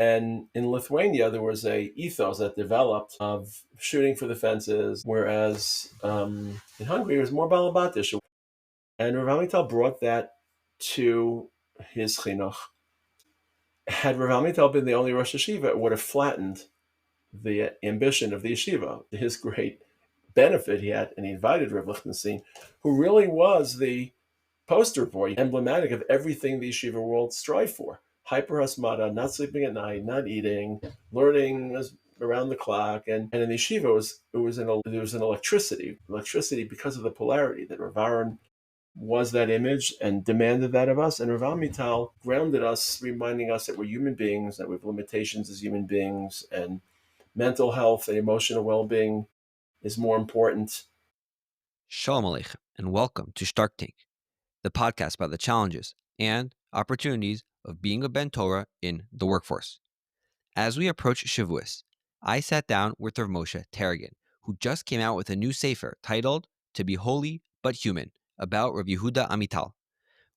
And in Lithuania, there was a ethos that developed of shooting for the fences, whereas in Hungary, it was more balabatish. And Rav Amital brought that to his chinuch. Had Rav Amital been the only Rosh Yeshiva, it would have flattened the ambition of the yeshiva. His great benefit he had, and he invited Rav Lichtenstein, who really was the poster boy, emblematic of everything the yeshiva world strive for. Hyper hasmada, not sleeping at night, not eating, learning around the clock. And in the yeshiva, there was an electricity because of the polarity that Rav Aaron was that image and demanded that of us. And Rav Amital grounded us, reminding us that we're human beings, that we have limitations as human beings, and mental health and emotional well-being is more important. Shalom Aleichem, and welcome to Shtark Tank, the podcast about the challenges and opportunities of being a Bnei Torah in the workforce. As we approach Shavuos, I sat down with Rav Moshe Taragin, who just came out with a new sefer titled "To Be Holy but Human" about Rav Yehuda Amital.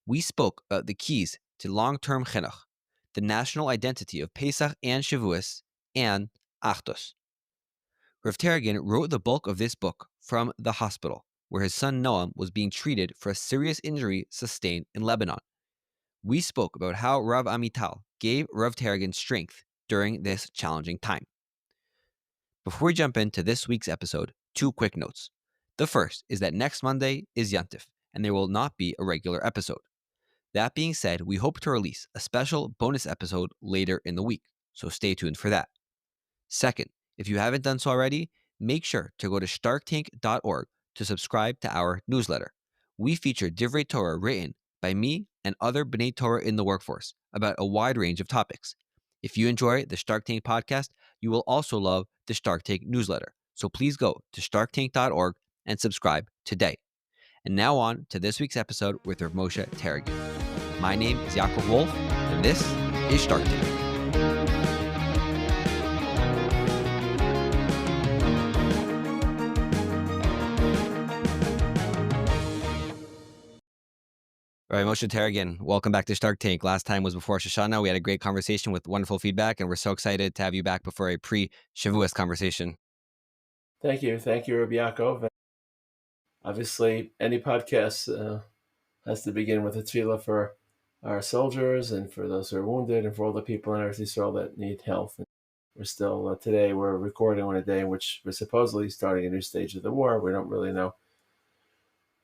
We spoke about the keys to long-term chinuch, the national identity of Pesach and Shavuos, and Achdus. Rav Taragin wrote the bulk of this book from the hospital, where his son Noam was being treated for a serious injury sustained in Lebanon. We spoke about how Rav Amital gave Rav Taragin strength during this challenging time. Before we jump into this week's episode, two quick notes. The first is that next Monday is Yantif, and there will not be a regular episode. That being said, we hope to release a special bonus episode later in the week, so stay tuned for that. Second, if you haven't done so already, make sure to go to shtarktank.org to subscribe to our newsletter. We feature Divrei Torah written by me and other Bnei Torah in the workforce about a wide range of topics. If you enjoy the Shtark Tank podcast, you will also love the Shtark Tank newsletter. So please go to shtarktank.org and subscribe today. And now on to this week's episode with Rav Moshe Taragin. My name is Yaakov Wolf, and this is Shtark Tank. Rav Moshe Taragin, welcome back to Shtark Tank. Last time was before Shoshana. We had a great conversation with wonderful feedback, and we're so excited to have you back before a pre-Shavuos conversation. Thank you, Rabbi Yaakov. Obviously, any podcast has to begin with a tefillah for our soldiers and for those who are wounded and for all the people in Eretz Yisrael that need health. And we're still, today, we're recording on a day in which we're supposedly starting a new stage of the war. We don't really know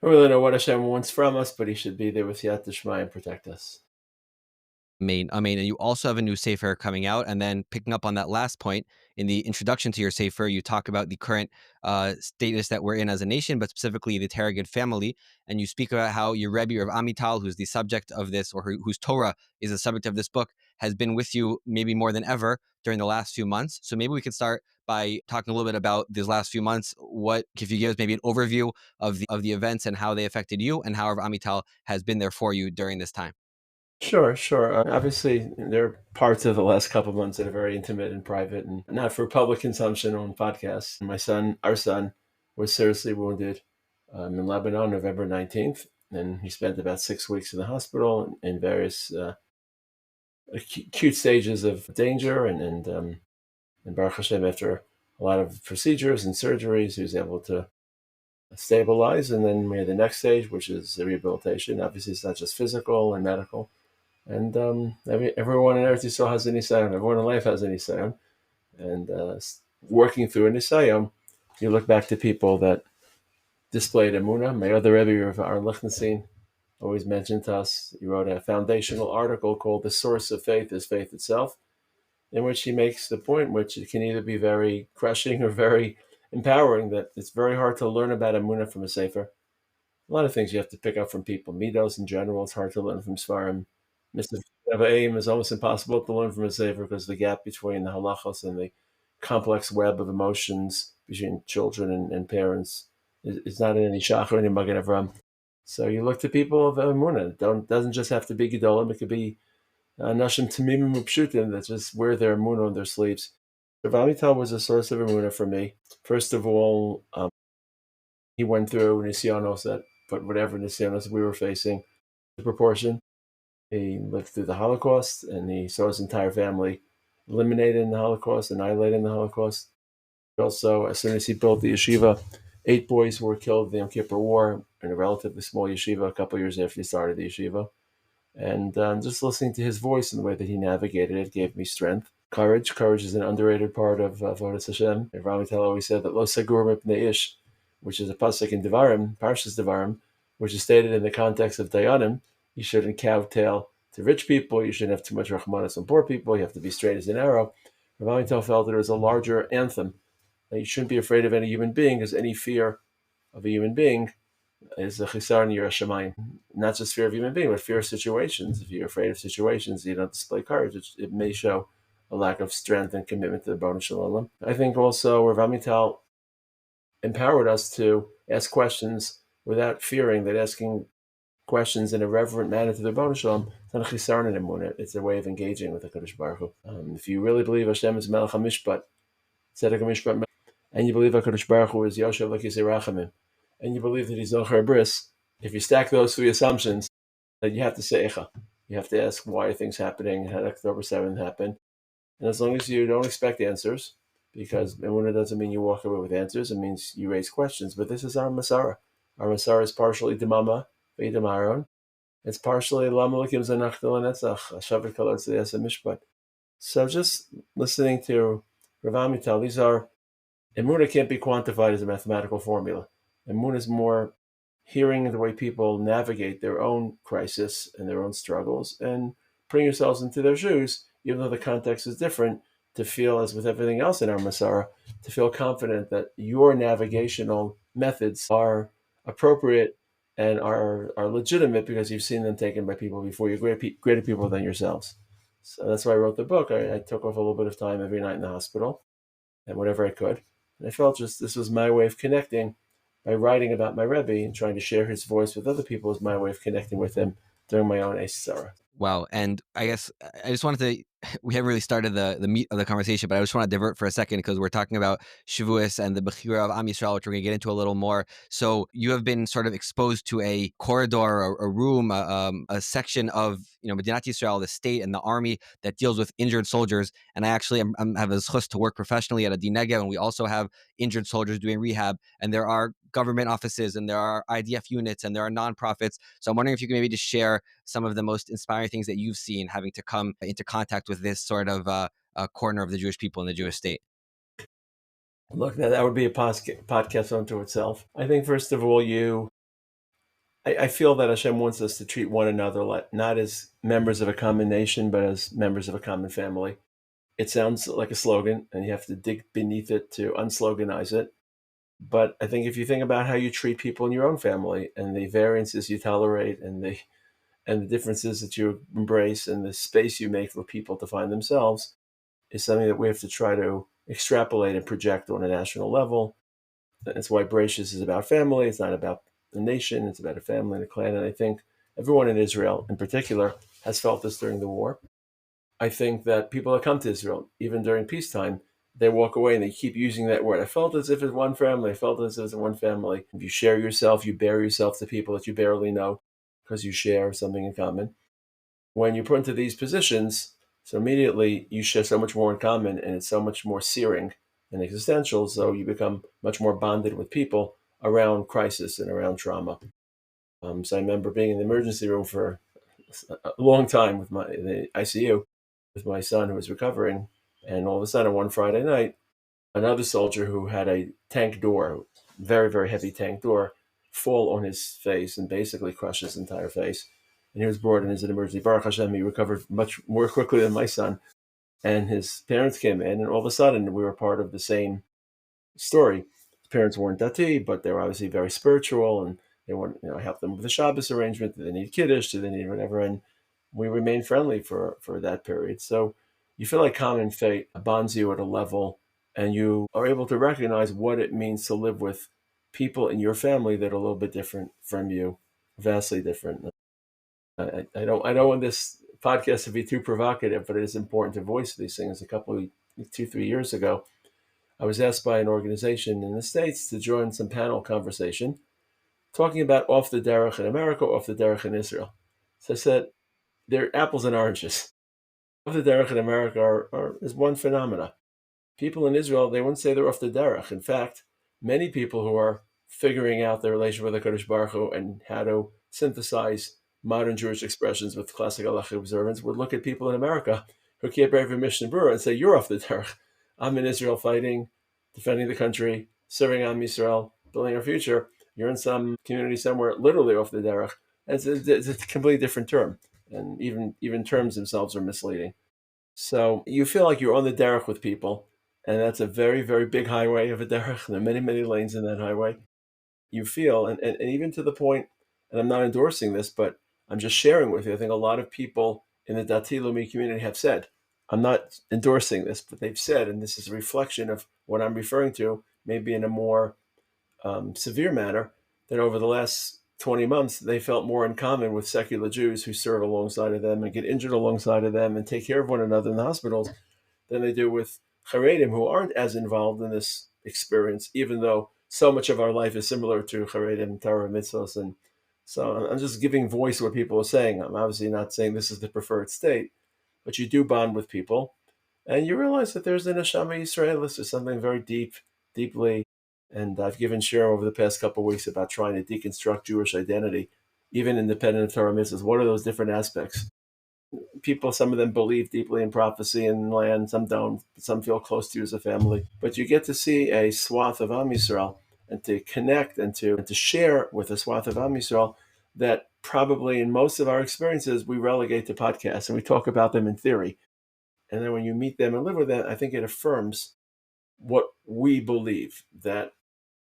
what Hashem wants from us, but he should be there with Yad Tishma and protect us. Amen. And you also have a new sefer coming out. And then picking up on that last point, in the introduction to your sefer, you talk about the current status that we're in as a nation, but specifically the Taragin family. And you speak about how your Rebbe, Rav Amital, who's the subject of this, or whose Torah is the subject of this book, has been with you maybe more than ever during the last few months. So maybe we could start by talking a little bit about these last few months. What, if you give us maybe an overview of the events and how they affected you, and how Rav Amital has been there for you during this time. Sure. Obviously, there are parts of the last couple of months that are very intimate and private and not for public consumption on podcasts. Our son, was seriously wounded in Lebanon, November 19th, and he spent about 6 weeks in the hospital in various acute stages of danger. And Baruch Hashem, after a lot of procedures and surgeries, he was able to stabilize. And then we had the next stage, which is the rehabilitation. Obviously, it's not just physical and medical. And everyone in Eretz Yisrael has a nisayon. Everyone in life has a nisayon. And working through a nisayon, you look back to people that displayed Emunah. My other Rebbe, Rav Lichtenstein, always mentioned to us. He wrote a foundational article called "The Source of Faith is Faith Itself," in which he makes the point, which it can either be very crushing or very empowering, that it's very hard to learn about Emunah from a sefer. A lot of things you have to pick up from people. Midos in general, it's hard to learn from Svarim. Mr. Aim is almost impossible to learn from a sefer because the gap between the halachos and the complex web of emotions between children and parents is not in any shach or any magen Avram. So you look to people of Emunah. It doesn't just have to be gedolim. It could be nashim tamimim upshutim that just wear their Emunah on their sleeves. Rav Amital was a source of Emunah for me. First of all, he went through nisyonos but whatever nisyonos we were facing, the proportion. He lived through the Holocaust, and he saw his entire family eliminating the Holocaust, annihilating the Holocaust. Also, as soon as he built the yeshiva, 8 boys were killed in the Yom Kippur War in a relatively small yeshiva a couple of years after he started the yeshiva. And just listening to his voice and the way that he navigated it gave me strength. Courage. Courage is an underrated part of Avodas Hashem. Rav Amital always said that Lo Sagur Mipnei Ish, which is a pasuk in Devarim, Parshas Devarim, which is stated in the context of Dayanim. You shouldn't cowtail to rich people. You shouldn't have too much rachmanis on poor people. You have to be straight as an arrow. Rav Amital felt that it was a larger anthem. That you shouldn't be afraid of any human being, because any fear of a human being is a chisar in Yiras Shamayim. Not just fear of human being, but fear of situations. If you're afraid of situations, you don't display courage. It may show a lack of strength and commitment to the Bnei Torah. I think also Rav Amital empowered us to ask questions without fearing that asking questions in a reverent manner to the Bnei Torah is not a chisar in Emunah. It's a way of engaging with the Kadosh Baruch Hu. If you really believe Hashem is Melech HaMishpat, Tzedek HaMishpat, and you believe HaKadosh Baruch Hu is Yoshev L'Kisei Rachamim, and you believe that he's Zocher Bris, if you stack those 3 assumptions, then you have to say Echa. You have to ask why are things happening, how did October 7th happen. And as long as you don't expect answers, because Emunah doesn't mean you walk away with answers, it means you raise questions. But this is our Masara. Our Masara is partially Demama, Ve'idam Aaron. It's partially Lama L'Kim Zanach L'Netzach, Shavuot Kol Tzedek Mishpat. So just listening to Rav Amital, these are, Emunah can't be quantified as a mathematical formula. Emunah is more hearing the way people navigate their own crisis and their own struggles and putting yourselves into their shoes, even though the context is different, to feel, as with everything else in our Masara, to feel confident that your navigational methods are appropriate and are legitimate because you've seen them taken by people before you, greater people than yourselves. So that's why I wrote the book. I took off a little bit of time every night in the hospital and whatever I could. And I felt just this was my way of connecting by writing about my Rebbe and trying to share his voice with other people is my way of connecting with him during my own Sarah. Wow. And I guess I just wanted to, we haven't really started the meat of the conversation, but I just want to divert for a second because we're talking about Shavuos and the Bechirah of Am Yisrael, which we're going to get into a little more. So you have been sort of exposed to a corridor, a room, a section of, Medinat Yisrael, the state and the army that deals with injured soldiers. And I actually have a zchus to work professionally at a Dinega, and we also have injured soldiers doing rehab. And there are government offices and there are IDF units and there are nonprofits. So I'm wondering if you can maybe just share some of the most inspiring things that you've seen having to come into contact with this sort of corner of the Jewish people in the Jewish state. Look, that would be a podcast unto itself. I think, first of all, I feel that Hashem wants us to treat one another not as members of a common nation, but as members of a common family. It sounds like a slogan, and you have to dig beneath it to unsloganize it. But I think if you think about how you treat people in your own family and the variances you tolerate and the differences that you embrace and the space you make for people to find themselves is something that we have to try to extrapolate and project on a national level. That's why Bereshis is about family. It's not about the nation. It's about a family and a clan. And I think everyone in Israel in particular has felt this during the war. I think that people that come to Israel, even during peacetime, they walk away and they keep using that word. I felt as if it's one family. I felt as if it's one family. If you share yourself, you bare yourself to people that you barely know because you share something in common. When you put into these positions, so immediately you share so much more in common and it's so much more searing and existential. So you become much more bonded with people around crisis and around trauma. So I remember being in the emergency room for a long time with the ICU with my son who was recovering. And all of a sudden, one Friday night, another soldier who had a tank door, very, very heavy tank door, fall on his face and basically crush his entire face. And he was brought in as an emergency. Baruch Hashem, he recovered much more quickly than my son. And his parents came in, and all of a sudden, we were part of the same story. His parents weren't dati, but they were obviously very spiritual, and they weren't, I helped them with the Shabbos arrangement. Did they need Kiddush? Did they need whatever? And we remained friendly for that period. So you feel like common fate bonds you at a level, and you are able to recognize what it means to live with people in your family that are a little bit different from you, vastly different. I don't want this podcast to be too provocative, but it is important to voice these things. 2-3 years ago, I was asked by an organization in the States to join some panel conversation talking about off the derech in America, off the derech in Israel. So I said, they're apples and oranges. Off the derech in America is one phenomena. People in Israel, they wouldn't say they're off the derech. In fact, many people who are figuring out their relation with the Kiddush Baruch Hu and how to synthesize modern Jewish expressions with classic halachic observance would look at people in America who can't bear Mishnah Berurah and say, "You're off the derech. I'm in Israel fighting, defending the country, serving Am Yisrael, building our future. You're in some community somewhere, literally off the derech." It's a completely different term, and even terms themselves are misleading. So you feel like you're on the derech with people, and that's a very, very big highway of a derech. There are many, many lanes in that highway. You feel, and even to the point, and I'm not endorsing this, but I'm just sharing with you. I think a lot of people in the Dati Leumi community have said, I'm not endorsing this, but they've said, and this is a reflection of what I'm referring to, maybe in a more severe manner, that over the last 20 months, they felt more in common with secular Jews who serve alongside of them and get injured alongside of them and take care of one another in the hospitals than they do with Haredim, who aren't as involved in this experience, even though so much of our life is similar to Haredim, Torah, mitzvahs. And so I'm just giving voice to what people are saying. I'm obviously not saying this is the preferred state, but you do bond with people. And you realize that there's an neshama Yisraelis, there's something very deep, deeply. And I've given share over the past couple of weeks about trying to deconstruct Jewish identity, even independent of Torah mitzvahs. What are those different aspects? People, some of them believe deeply in prophecy and land, some don't, some feel close to you as a family. But you get to see a swath of Am Yisrael and to connect and to share with a swath of Am Yisrael that probably in most of our experiences we relegate to podcasts and we talk about them in theory. And then when you meet them and live with them, I think it affirms what we believe, that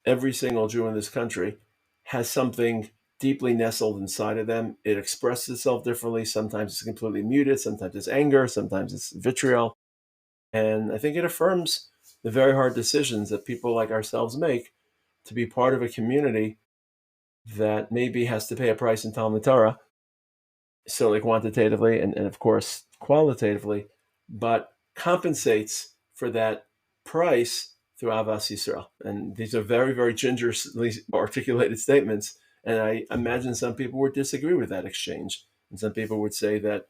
every single Jew in this country has something deeply nestled inside of them. It expresses itself differently. Sometimes it's completely muted. Sometimes it's anger. Sometimes it's vitriol. And I think it affirms the very hard decisions that people like ourselves make to be part of a community that maybe has to pay a price in Talmud Torah, certainly quantitatively and of course qualitatively, but compensates for that price through Avas Yisrael. And these are very, very gingerly articulated statements. And I imagine some people would disagree with that exchange. And some people would say that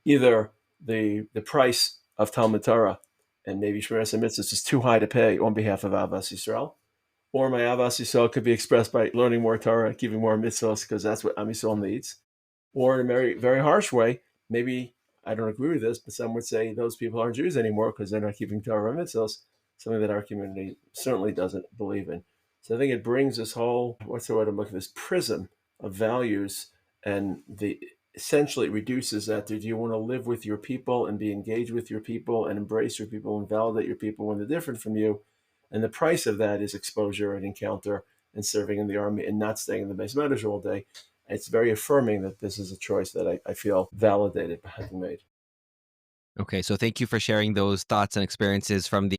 either the price of Talmud Torah and maybe Shmiras HaMitzvahs is too high to pay on behalf of Avas Yisrael, or my Avas Yisrael could be expressed by learning more Torah, keeping more mitzvahs, because that's what Am Yisrael needs. Or in a very, very harsh way, maybe I don't agree with this, but some would say those people aren't Jews anymore because they're not keeping Torah and mitzvahs, something that our community certainly doesn't believe in. So I think it brings this whole, what's the word I'm looking at, this prism of values, and the essentially reduces that to, do you want to live with your people and be engaged with your people and embrace your people and validate your people when they're different from you? And the price of that is exposure and encounter and serving in the army and not staying in the base medrash all day. It's very affirming that this is a choice that I feel validated by having made. Okay, so thank you for sharing those thoughts and experiences from the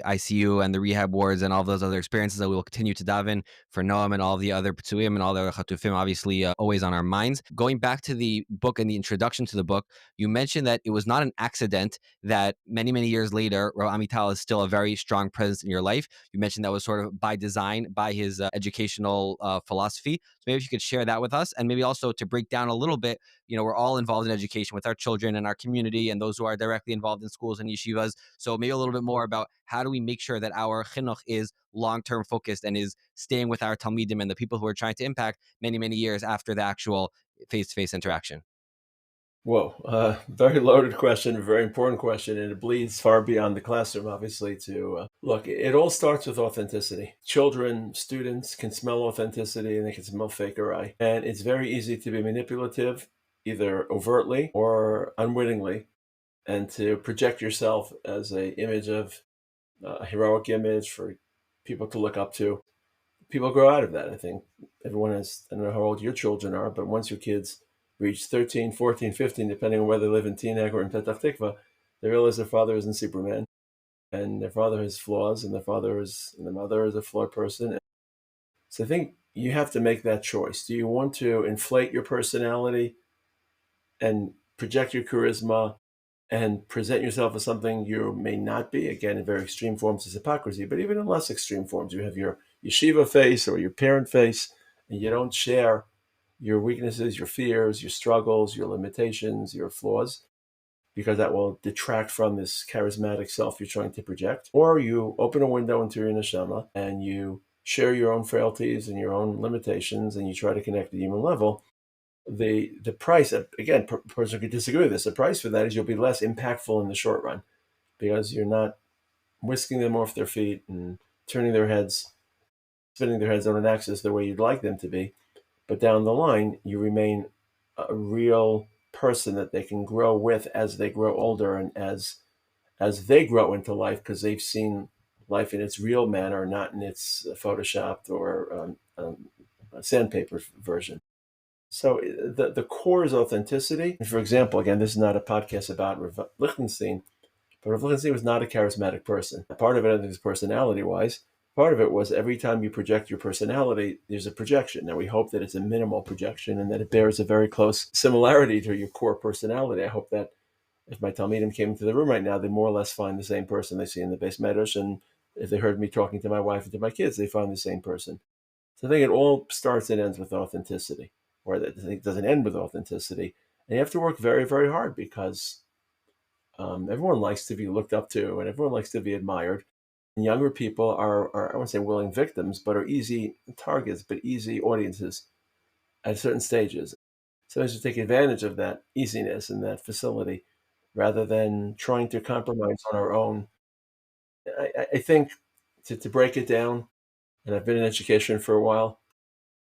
ICU and the rehab wards and all those other experiences that we will continue to dive in for Noam and all the other Ptsuim and all the other Chatufim, obviously always on our minds. Going back to the book and the introduction to the book, you mentioned that it was not an accident that many, many years later, Rav Amital is still a very strong presence in your life. You mentioned that was sort of by design, by his educational philosophy. So maybe if you could share that with us, and maybe also to break down a little bit, we're all involved in education with our children and our community and those who are directly involved in schools and yeshivas. So maybe a little bit more about how do we make sure that our chinuch is long-term focused and is staying with our talmidim and the people who are trying to impact many, many years after the actual face-to-face interaction. Whoa, very loaded question, very important question, and it bleeds far beyond the classroom, obviously, to look, it all starts with authenticity. Children, students can smell authenticity and they can smell fakery. And it's very easy to be manipulative, either overtly or unwittingly, and to project yourself as an image of a heroic image for people to look up to. People grow out of that. I think everyone has, I don't know how old your children are, but once your kids reach 13, 14, 15, depending on whether they live in Teaneck or in Petach Tikva, they realize their father isn't Superman and their father has flaws and the mother is a flawed person. So I think you have to make that choice. Do you want to inflate your personality and project your charisma and present yourself as something you may not be? Again, in very extreme forms is hypocrisy, but even in less extreme forms, you have your yeshiva face or your parent face, and you don't share your weaknesses, your fears, your struggles, your limitations, your flaws. because that will detract from this charismatic self you're trying to project. Or you open a window into your neshama and you share your own frailties and your own limitations and you try to connect at the human level. The price, again, a person could disagree with this, the price for that is you'll be less impactful in the short run because you're not whisking them off their feet and turning their heads, spinning their heads on an axis the way you'd like them to be. But down the line, you remain a real person that they can grow with as they grow older and as they grow into life, because they've seen life in its real manner, not in its photoshopped or sandpaper version. So the core is authenticity. And for example, again, this is not a podcast about Rav Lichtenstein, but Rav Lichtenstein was not a charismatic person. Part of it, I think, is personality-wise. Part of it was every time you project your personality, there's a projection. Now, we hope that it's a minimal projection and that it bears a very close similarity to your core personality. I hope that if my Talmidim came into the room right now, they more or less find the same person they see in the Beis Medrash. And if they heard me talking to my wife and to my kids, they find the same person. So I think it all starts and ends with authenticity, or that it doesn't end with authenticity. And you have to work very, very hard because everyone likes to be looked up to and everyone likes to be admired. And younger people are, I won't say willing victims, but are easy targets, but easy audiences at certain stages. Sometimes we take advantage of that easiness and that facility rather than trying to compromise on our own. I think to break it down, and I've been in education for a while,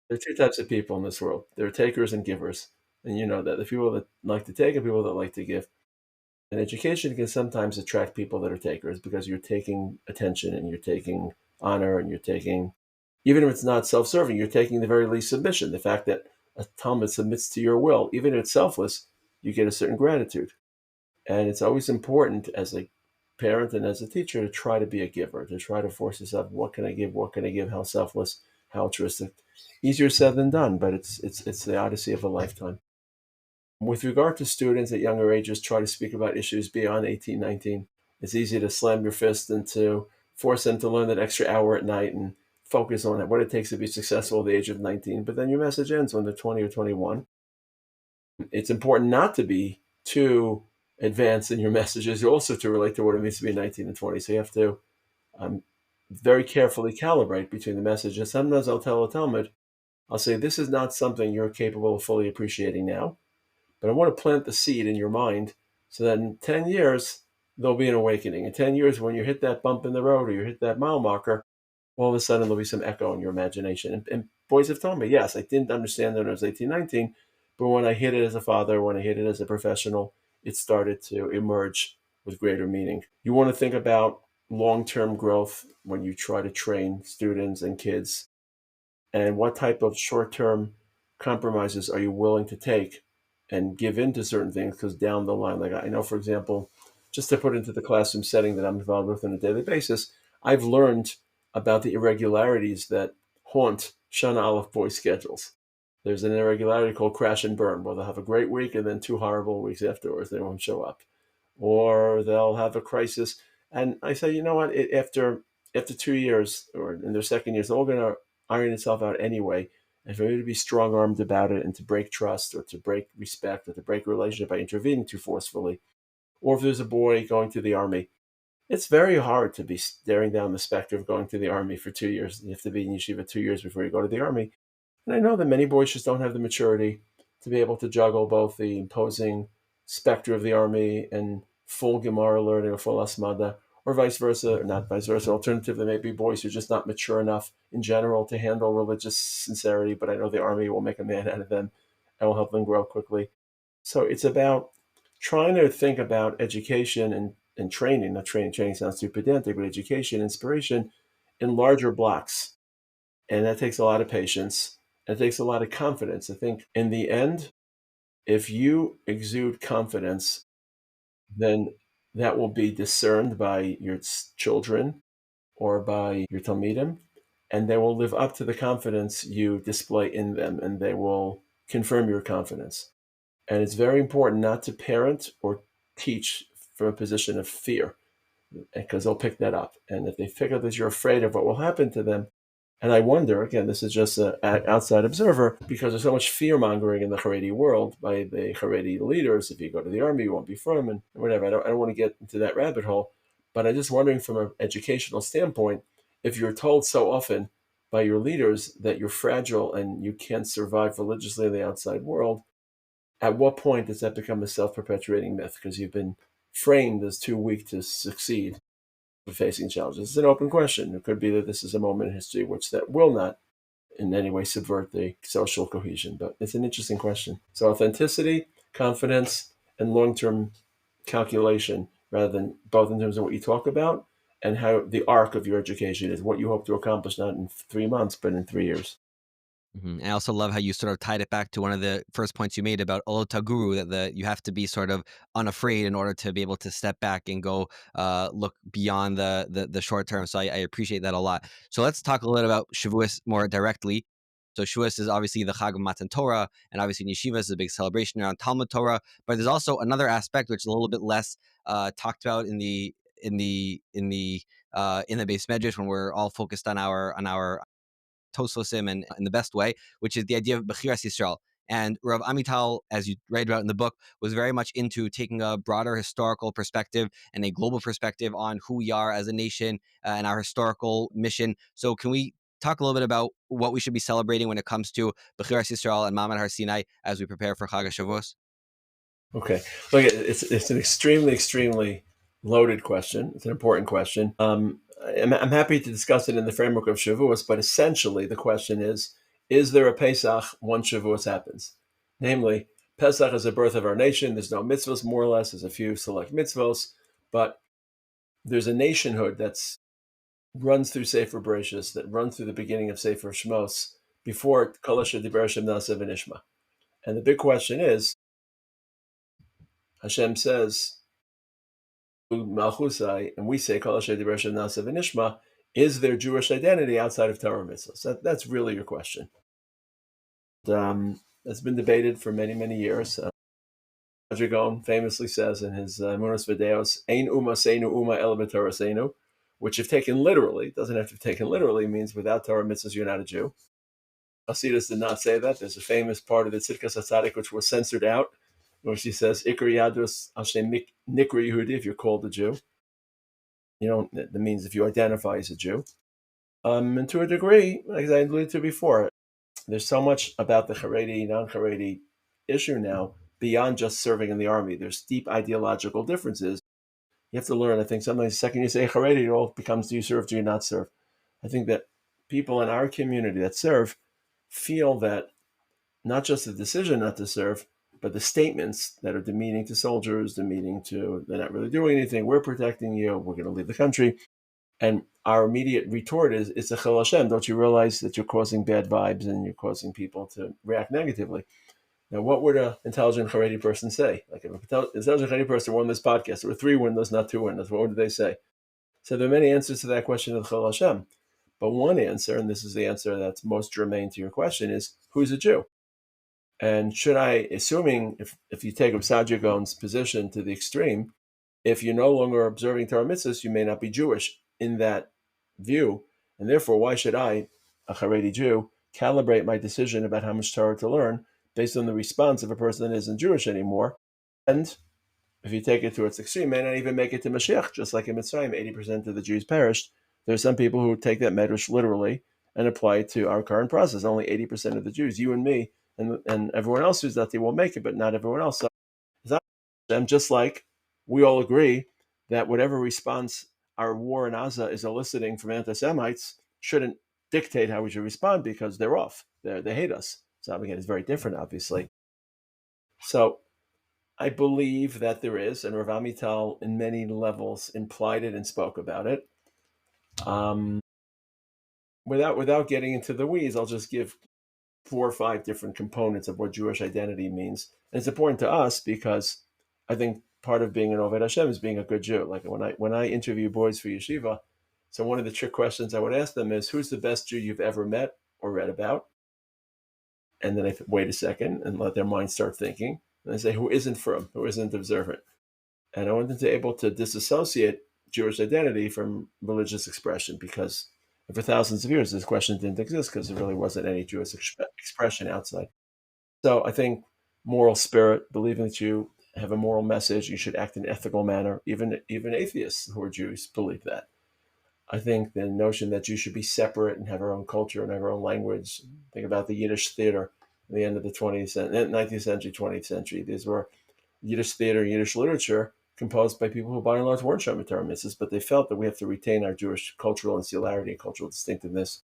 there are two types of people in this world. There are takers and givers. And you know that the people that like to take and people that like to give. And education can sometimes attract people that are takers because you're taking attention and you're taking honor and you're taking, even if it's not self-serving, you're taking the very least submission. The fact that a Talmud submits to your will, even if it's selfless, you get a certain gratitude. And it's always important as a parent and as a teacher to try to be a giver, to try to force yourself, what can I give? What can I give? How selfless, how altruistic. Easier said than done, but it's the odyssey of a lifetime. With regard to students at younger ages, try to speak about issues beyond 18, 19. It's easy to slam your fist and to force them to learn that extra hour at night and focus on what it takes to be successful at the age of 19. But then your message ends when they're 20 or 21. It's important not to be too advanced in your messages, also to relate to what it means to be 19 and 20. So you have to very carefully calibrate between the messages. Sometimes I'll tell a Talmud, I'll say, this is not something you're capable of fully appreciating now, but I want to plant the seed in your mind so that in 10 years, there'll be an awakening. In 10 years, when you hit that bump in the road or you hit that mile marker, all of a sudden there'll be some echo in your imagination. And boys have told me, yes, I didn't understand it when I was 18, 19, but when I hit it as a father, when I hit it as a professional, it started to emerge with greater meaning. You want to think about long-term growth when you try to train students and kids, and what type of short-term compromises are you willing to take and give in to certain things, because down the line, like I know, for example, just to put into the classroom setting that I'm involved with on a daily basis, I've learned about the irregularities that haunt Shana Aleph boys' schedules. There's an irregularity called crash and burn, where they'll have a great week and then 2 horrible weeks afterwards, they won't show up. Or they'll have a crisis. And I say, you know what, after 2 years, or in their second year, it's all going to iron itself out anyway. And for me to be strong-armed about it and to break trust or to break respect or to break a relationship by intervening too forcefully, or if there's a boy going to the army, it's very hard to be staring down the specter of going to the army for 2 years. You have to be in yeshiva 2 years before you go to the army. And I know that many boys just don't have the maturity to be able to juggle both the imposing specter of the army and full Gemara learning or full Asmada, or vice versa, or not vice versa. Alternatively, maybe boys who are just not mature enough in general to handle religious sincerity, but I know the army will make a man out of them and will help them grow quickly. So it's about trying to think about education and training. Not training sounds too pedantic, but education, inspiration in larger blocks. And that takes a lot of patience. It takes a lot of confidence. I think in the end, if you exude confidence, then that will be discerned by your children or by your Talmidim, and they will live up to the confidence you display in them, and they will confirm your confidence. And it's very important not to parent or teach from a position of fear, because they'll pick that up. And if they figure that you're afraid of what will happen to them, And I wonder, again, this is just an outside observer, because there's so much fear-mongering in the Haredi world by the Haredi leaders. If you go to the army, you won't be from, and whatever. I don't want to get into that rabbit hole. But I'm just wondering from an educational standpoint, if you're told so often by your leaders that you're fragile and you can't survive religiously in the outside world, at what point does that become a self-perpetuating myth? Because you've been framed as too weak to succeed facing challenges. It's an open question. It could be that this is a moment in history which that will not in any way subvert the social cohesion, but it's an interesting question. So authenticity, confidence, and long-term calculation, rather than both in terms of what you talk about and how the arc of your education is, what you hope to accomplish, not in 3 months, but in 3 years. And I also love how you sort of tied it back to one of the first points you made about Olotaguru, that you have to be sort of unafraid in order to be able to step back and go look beyond the short term. So I appreciate that a lot. So let's talk a little about Shavuos more directly. So Shavuos is obviously the Chag of Matan Torah, and obviously in Yeshiva is a big celebration around Talmud Torah. But there's also another aspect which is a little bit less talked about in the Beis Medrash, when we're all focused on our Tosfosim and in the best way, which is the idea of Bechirah Yisrael. And Rav Amital, as you write about in the book, was very much into taking a broader historical perspective and a global perspective on who we are as a nation and our historical mission. So can we talk a little bit about what we should be celebrating when it comes to Bechirah Yisrael and Ma'amad Har Sinai as we prepare for Chag HaShavuos? Okay. Look, it's an extremely loaded question. It's an important question. I'm happy to discuss it in the framework of Shavuos, but essentially the question is there a Pesach once Shavuos happens? Namely, Pesach is the birth of our nation. There's no mitzvahs, more or less. There's a few select mitzvahs, but there's a nationhood that's runs through Sefer Bereshis, that runs through the beginning of Sefer Shmos, before Kol Asher Diber Hashem Na'aseh V'Nishma. And the big question is, Hashem says, Malchusai, and we say Kol Asher Diber Hashem Na'aseh V'Nishma, is there Jewish identity outside of Torah mitzvahs? That's really your question. That's been debated for many years. Taragin famously says in his Emunah videos, Ein Uma Seinu Uma El B'Torah Seinu, which if taken literally, doesn't have to be taken literally, means without Torah mitzvahs you're not a Jew. Hasidus did not say that. There's a famous part of the Tzidkas HaTzadik which was censored out, which he says, Ikar Yadus Hashem Nikra Yehudi, if you're called a Jew. That means if you identify as a Jew. And to a degree, like I alluded to before, there's so much about the Haredi, non-Haredi issue now beyond just serving in the army. There's deep ideological differences. You have to learn, I think, sometimes the second you say Haredi, it all becomes, do you serve, do you not serve? I think that people in our community that serve feel that not just the decision not to serve, but the statements that are demeaning to soldiers, demeaning to, they're not really doing anything, we're protecting you, we're going to leave the country. And our immediate retort is, it's a Chil Hashem. Don't you realize that you're causing bad vibes and you're causing people to react negatively? Now, what would an intelligent Haredi person say? Like if an intelligent Haredi person won this podcast, there were 3 windows, not 2 windows. What would they say? So there are many answers to that question of Chil Hashem. But one answer, and this is the answer that's most germane to your question, is who's a Jew? And should I, assuming if you take Rav Taragin position to the extreme, if you're no longer observing Torah mitzvahs, you may not be Jewish in that view. And therefore, why should I, a Haredi Jew, calibrate my decision about how much Torah to learn based on the response of a person that isn't Jewish anymore? And if you take it to its extreme, may not even make it to Mashiach, just like in Mitzrayim, 80% of the Jews perished. There's some people who take that medrash literally and apply it to our current process. Only 80% of the Jews, you and me, and everyone else who's Dati will make it, but not everyone else. So it's just like we all agree that whatever response our war in Gaza is eliciting from anti-Semites shouldn't dictate how we should respond, because they're off. They hate us. So again, it's very different, obviously. So I believe that there is, and Rav Amital in many levels implied it and spoke about it. Without getting into the weeds, I'll just give 4 or 5 different components of what Jewish identity means. And it's important to us because I think part of being an Oved Hashem is being a good Jew. Like when I interview boys for yeshiva, so one of the trick questions I would ask them is, who's the best Jew you've ever met or read about? And then I wait a second and let their mind start thinking. And I say, who isn't from, who isn't observant? And I want them to be able to disassociate Jewish identity from religious expression, because And for thousands of years, this question didn't exist because there really wasn't any Jewish expression outside. So I think moral spirit, believing that you have a moral message, you should act in an ethical manner. Even atheists who are Jews believe that. I think the notion that Jews should be separate and have our own culture and have our own language. Think about the Yiddish theater at the end of the 19th century, 20th century. These were Yiddish theater, Yiddish literature composed by people who by and large weren't Shomer Torah mitzvahs, but they felt that we have to retain our Jewish cultural insularity and cultural distinctiveness.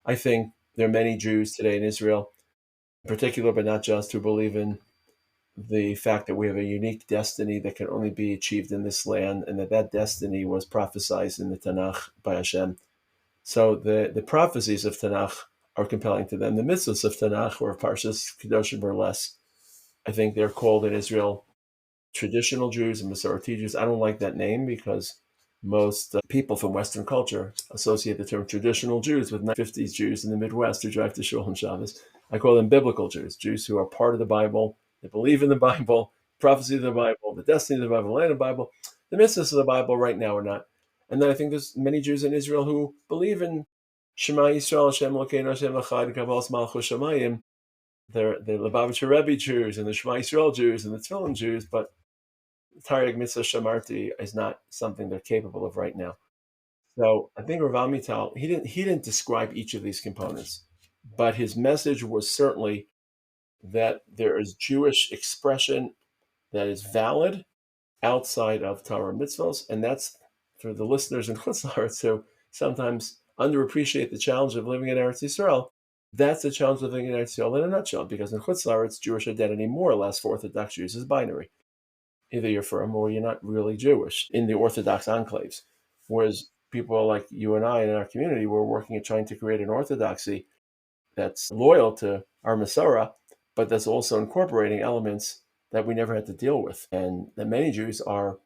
I think there are many Jews today in Israel, in particular, but not just, who believe in the fact that we have a unique destiny that can only be achieved in this land, and that destiny was prophesied in the Tanakh by Hashem. So the prophecies of Tanakh are compelling to them. The mitzvahs of Tanakh, or Parshas Kedoshim, or less. I think they're called in Israel traditional Jews and Masorti Jews. I don't like that name because most people from Western culture associate the term traditional Jews with 1950s Jews in the Midwest who drive to Shul on Shabbos. I call them biblical Jews, Jews who are part of the Bible, they believe in the Bible, prophecy of the Bible, the destiny of the Bible, the land of the Bible. The mitzvahs of the Bible right now are not. And then I think there's many Jews in Israel who believe in Shema Yisrael, Hashem Elokeinu, Hashem Echad, Kabbalas Malchus Shamayim. They're the Lubavitcher Rebbe Jews and the Shema Yisrael Jews and the Tefillin Jews, but Taryag Mitzvah Shamarti is not something they're capable of right now. So I think Rav Amital, he didn't describe each of these components, but his message was certainly that there is Jewish expression that is valid outside of Torah mitzvahs, and that's for the listeners in Chutz La'aretz who sometimes underappreciate the challenge of living in Eretz Yisrael. That's the challenge of living in Eretz Yisrael in a nutshell, because in Chutz La'aretz, Jewish identity, more or less, for Orthodox Jews is binary. Either you're from or you're not really Jewish in the Orthodox enclaves. Whereas people like you and I in our community, we're working at trying to create an orthodoxy that's loyal to our Masorah, but that's also incorporating elements that we never had to deal with, and that many Jews are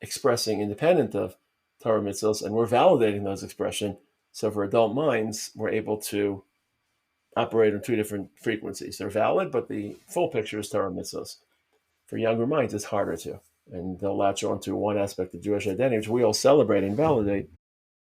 expressing independent of Torah mitzvahs, and we're validating those expressions. So for adult minds, we're able to operate on two different frequencies. They're valid, but the full picture is Torah mitzvahs. For younger minds, it's harder to, and they'll latch on to one aspect of Jewish identity, which we all celebrate and validate,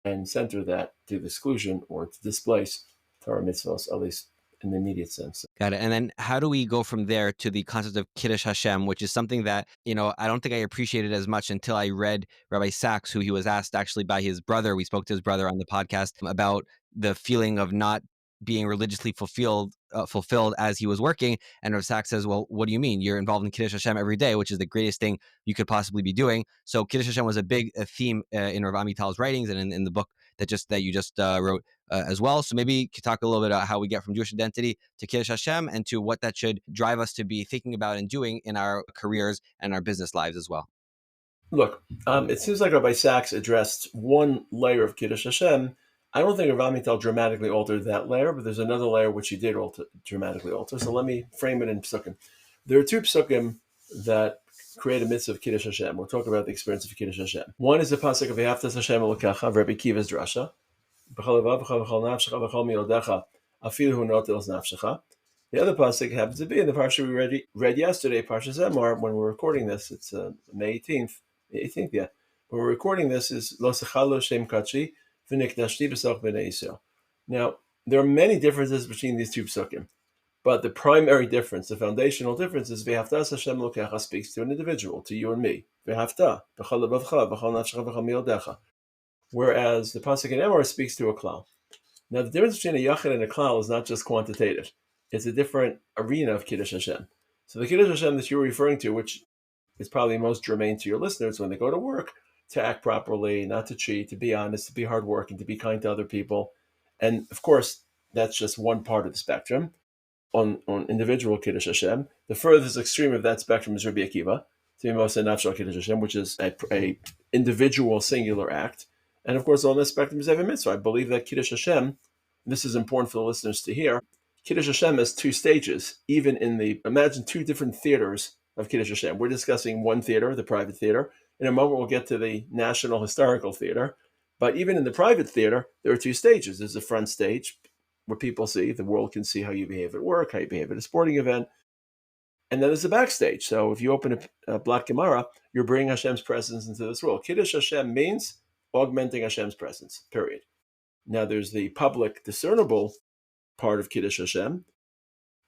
and center that to the exclusion or to displace Torah mitzvahs, at least in the immediate sense. Got it. And then how do we go from there to the concept of Kiddush Hashem, which is something that, I don't think I appreciated as much until I read Rabbi Sachs, who he was asked actually by his brother. We spoke to his brother on the podcast about the feeling of not being religiously fulfilled as he was working. And Rav Sachs says, well, what do you mean? You're involved in Kiddush Hashem every day, which is the greatest thing you could possibly be doing. So Kiddush Hashem was a big theme in Rav Amital's writings and in the book that you just wrote as well. So maybe you could talk a little bit about how we get from Jewish identity to Kiddush Hashem and to what that should drive us to be thinking about and doing in our careers and our business lives as well. Look, it seems like Rabbi Sachs addressed one layer of Kiddush Hashem. I don't think Rav Amital dramatically altered that layer, but there's another layer which he did dramatically alter. So let me frame it in psukim. There are two psukim that create a mitzvah of Kiddush Hashem. We'll talk about the experience of Kiddush Hashem. One is the pasuk of V'yaftas Hashem Elokecha, Rabbi Kiva's drasha. The other pasuk happens to be in the parsha we read yesterday, Parsha Zemar, when we're recording this. It's May 18th. The 18th, yeah. When we're recording this is Lo Sechalo Shem Kachi V'nikdashti B'Soch B'nei Yisrael. Now, there are many differences between these two psukim, but the primary difference, the foundational difference, is V'haftas Hashem Elokecha speaks to an individual, to you and me. V'hafta B'chol lebavcha B'chol nafshecha B'chol miyodecha. Whereas the pasuk in Emor speaks to a klal. Now, the difference between a yachid and a klal is not just quantitative. It's a different arena of Kiddush Hashem. So the Kiddush Hashem that you're referring to, which is probably most germane to your listeners when they go to work, to act properly, not to cheat, to be honest, to be hardworking, to be kind to other people. And of course, that's just one part of the spectrum on individual Kiddush Hashem. The furthest extreme of that spectrum is Rabbi Akiva, to be most nafshal Kiddush Hashem, which is a individual singular act. And of course, on this spectrum is Evan Mitzvah. I believe that Kiddush Hashem, this is important for the listeners to hear, Kiddush Hashem has two stages, even imagine two different theaters of Kiddush Hashem. We're discussing one theater, the private theater. In a moment, we'll get to the National Historical Theater. But even in the private theater, there are two stages. There's the front stage, where people see, the world can see how you behave at work, how you behave at a sporting event. And then there's the backstage. So if you open a Black Gemara, you're bringing Hashem's presence into this world. Kiddush Hashem means augmenting Hashem's presence, period. Now there's the public discernible part of Kiddush Hashem,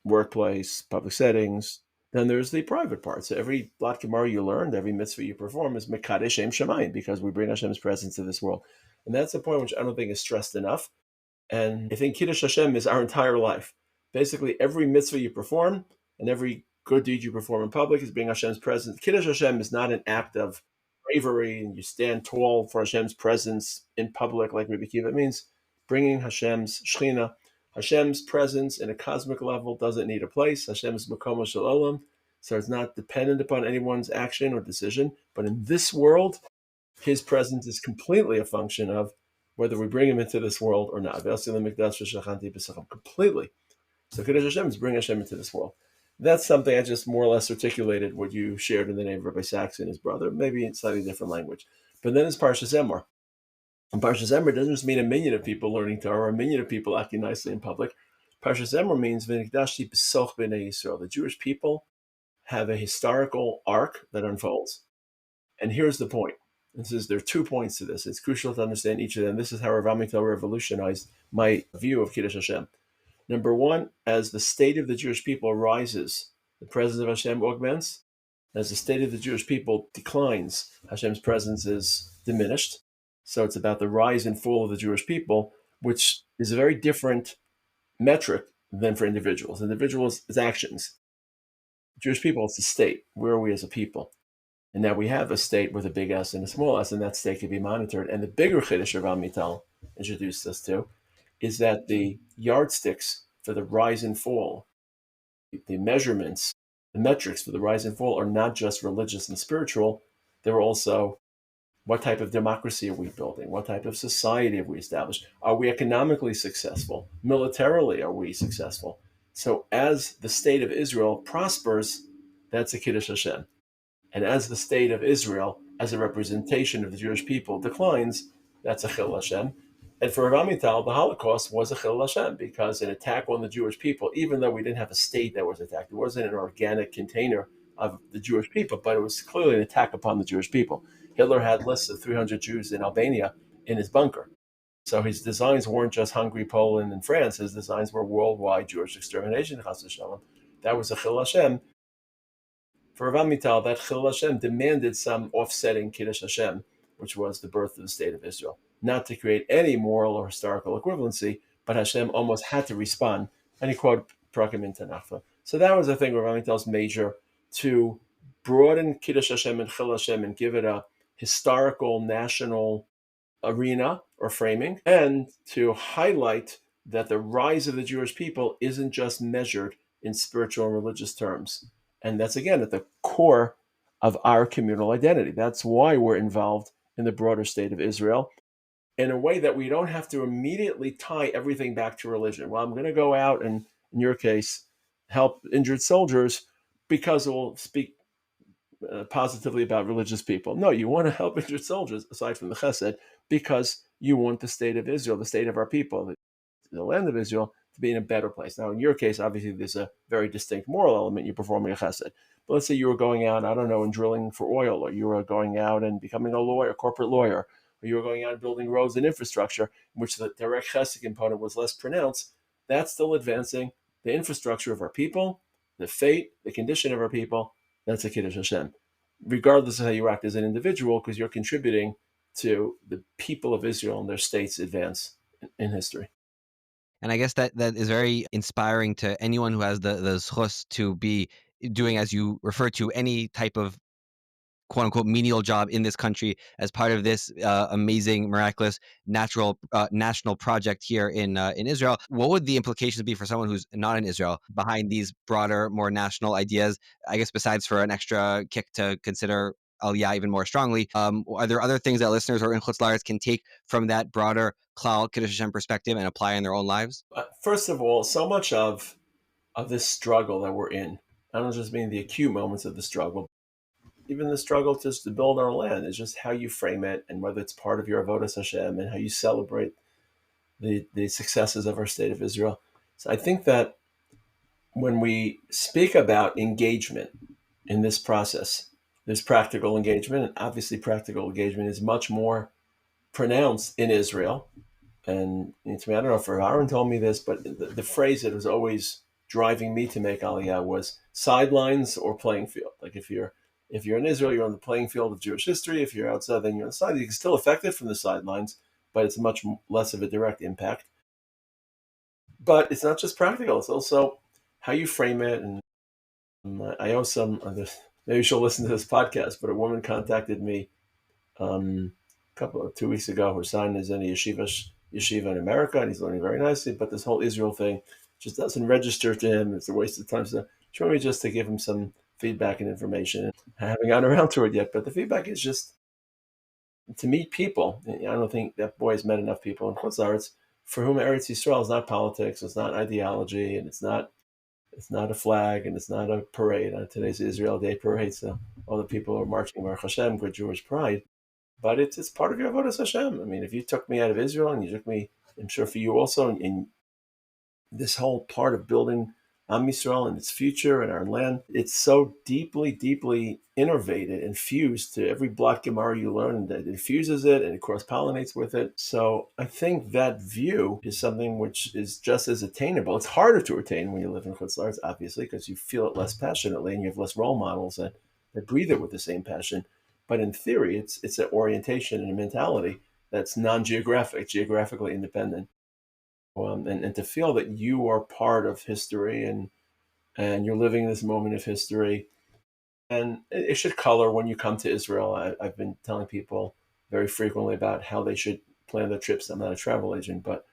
workplace, public settings. Then there's the private part. So every Blat Gemara you learned, every mitzvah you perform is Mekadesh Shem Shemayim, because we bring Hashem's presence to this world. And that's a point which I don't think is stressed enough. And I think Kiddush Hashem is our entire life. Basically, every mitzvah you perform and every good deed you perform in public is bringing Hashem's presence. Kiddush Hashem is not an act of bravery and you stand tall for Hashem's presence in public like Rabbi Kiva. It means bringing Hashem's Shechina. Hashem's presence in a cosmic level doesn't need a place. Hashem is Makom Shel Olam, so it's not dependent upon anyone's action or decision. But in this world, His presence is completely a function of whether we bring Him into this world or not. Completely. So Kiddush Hashem is bring Hashem into this world. That's something I just more or less articulated what you shared in the name of Rabbi Sachs and his brother, maybe in slightly different language. But then it's Parshas Emor. And Parshas Emor doesn't just mean a minion of people learning Torah or a minion of people acting nicely in public. Parshas Emor means V'nikdashti b'soch b'nei Yisrael. The Jewish people have a historical arc that unfolds. And here's the point. There are 2 points to this. It's crucial to understand each of them. This is how Rav Amital revolutionized my view of Kiddush Hashem. Number one, as the state of the Jewish people rises, the presence of Hashem augments. As the state of the Jewish people declines, Hashem's presence is diminished. So it's about the rise and fall of the Jewish people, which is a very different metric than for individuals. Individuals is actions. Jewish people, it's the state. Where are we as a people? And now we have a state with a big S and a small s, and that state can be monitored. And the bigger Chiddush Rav Amital introduced us to is that the yardsticks for the rise and fall, the measurements, the metrics for the rise and fall are not just religious and spiritual. They're also what type of democracy are we building? What type of society have we established? Are we economically successful? Militarily, are we successful? So as the state of Israel prospers, that's a Kiddush Hashem. And as the state of Israel, as a representation of the Jewish people, declines, that's a Chil Hashem. And for Rav Amital, the Holocaust was a Chil Hashem, because an attack on the Jewish people, even though we didn't have a state that was attacked, it wasn't an organic container of the Jewish people, but it was clearly an attack upon the Jewish people. Hitler had lists of 300 Jews in Albania in his bunker. So his designs weren't just Hungary, Poland, and France. His designs were worldwide Jewish extermination. That was a Chil Hashem. For Rav Amital, that Chil Hashem demanded some offsetting Kiddush Hashem, which was the birth of the state of Israel. Not to create any moral or historical equivalency, but Hashem almost had to respond. And he quoted Prakim in Tanakh. So that was the thing with Rav Amital's major, to broaden Kiddush Hashem and Chil Hashem and give it a historical national arena or framing, and to highlight that the rise of the Jewish people isn't just measured in spiritual and religious terms. And that's, again, at the core of our communal identity. That's why we're involved in the broader state of Israel, in a way that we don't have to immediately tie everything back to religion. Well, I'm going to go out and, in your case, help injured soldiers because it will speak positively about religious people. No, you want to help injured soldiers, aside from the chesed, because you want the state of Israel, the state of our people, the land of Israel, to be in a better place. Now, in your case, obviously, there's a very distinct moral element. You're performing a chesed. But let's say you were going out, I don't know, and drilling for oil, or you were going out and becoming a lawyer, a corporate lawyer, or you were going out and building roads and infrastructure, in which the direct chesed component was less pronounced. That's still advancing the infrastructure of our people, the fate, the condition of our people. That's a Kiddush Hashem, regardless of how you act as an individual, because you're contributing to the people of Israel and their state's advance in history. And I guess that is very inspiring to anyone who has the zchus to be doing, as you refer to, any type of quote unquote menial job in this country as part of this amazing, miraculous, national project here in Israel. What would the implications be for someone who's not in Israel behind these broader, more national ideas? I guess besides for an extra kick to consider Aliyah even more strongly, are there other things that listeners or in Chutz La'aretz can take from that broader Klal Kiddush Hashem perspective and apply in their own lives? First of all, so much of this struggle that we're in, I don't just mean the acute moments of the struggle, even the struggle just to build our land, is just how you frame it, and whether it's part of your avodas Hashem and how you celebrate the successes of our state of Israel. So I think that when we speak about engagement in this process, there's practical engagement, and obviously practical engagement is much more pronounced in Israel And to me, I don't know if Aaron told me this, but the phrase that was always driving me to make Aliyah was sidelines or playing field. Like if you're in Israel, you're on the playing field of Jewish history. If you're outside, then you're on the side. You can still affect it from the sidelines, but it's much less of a direct impact. But it's not just practical; it's also how you frame it. And I owe some. Maybe she'll listen to this podcast. But a woman contacted me 2 weeks ago. Her son is in a yeshiva in America, and he's learning very nicely. But this whole Israel thing just doesn't register to him. It's a waste of time. So she wanted me just to give him some feedback and information. I haven't gotten around to it yet, but the feedback is just to meet people. I don't think that boy has met enough people in Chutz La'aretz for whom Eretz Yisrael is not politics, it's not ideology, and it's not a flag, and it's not a parade. On today's Israel Day parade, so all the people are marching Baruch Hashem, good Jewish pride. But it's part of your avodas Hashem. I mean, if you took me out of Israel and you took me, I'm sure for you also, in this whole part of building Am Yisrael and its future and our land, it's so deeply, deeply innervated and fused to every block Gemara you learn, that it fuses it and it cross-pollinates with it. So I think that view is something which is just as attainable. It's harder to attain when you live in Chutz La'aretz, obviously, because you feel it less passionately and you have less role models that breathe it with the same passion. But in theory, it's an orientation and a mentality that's non-geographic, geographically independent. And to feel that you are part of history and you're living this moment of history. And it should color when you come to Israel. I've been telling people very frequently about how they should plan their trips. I'm not a travel agent, but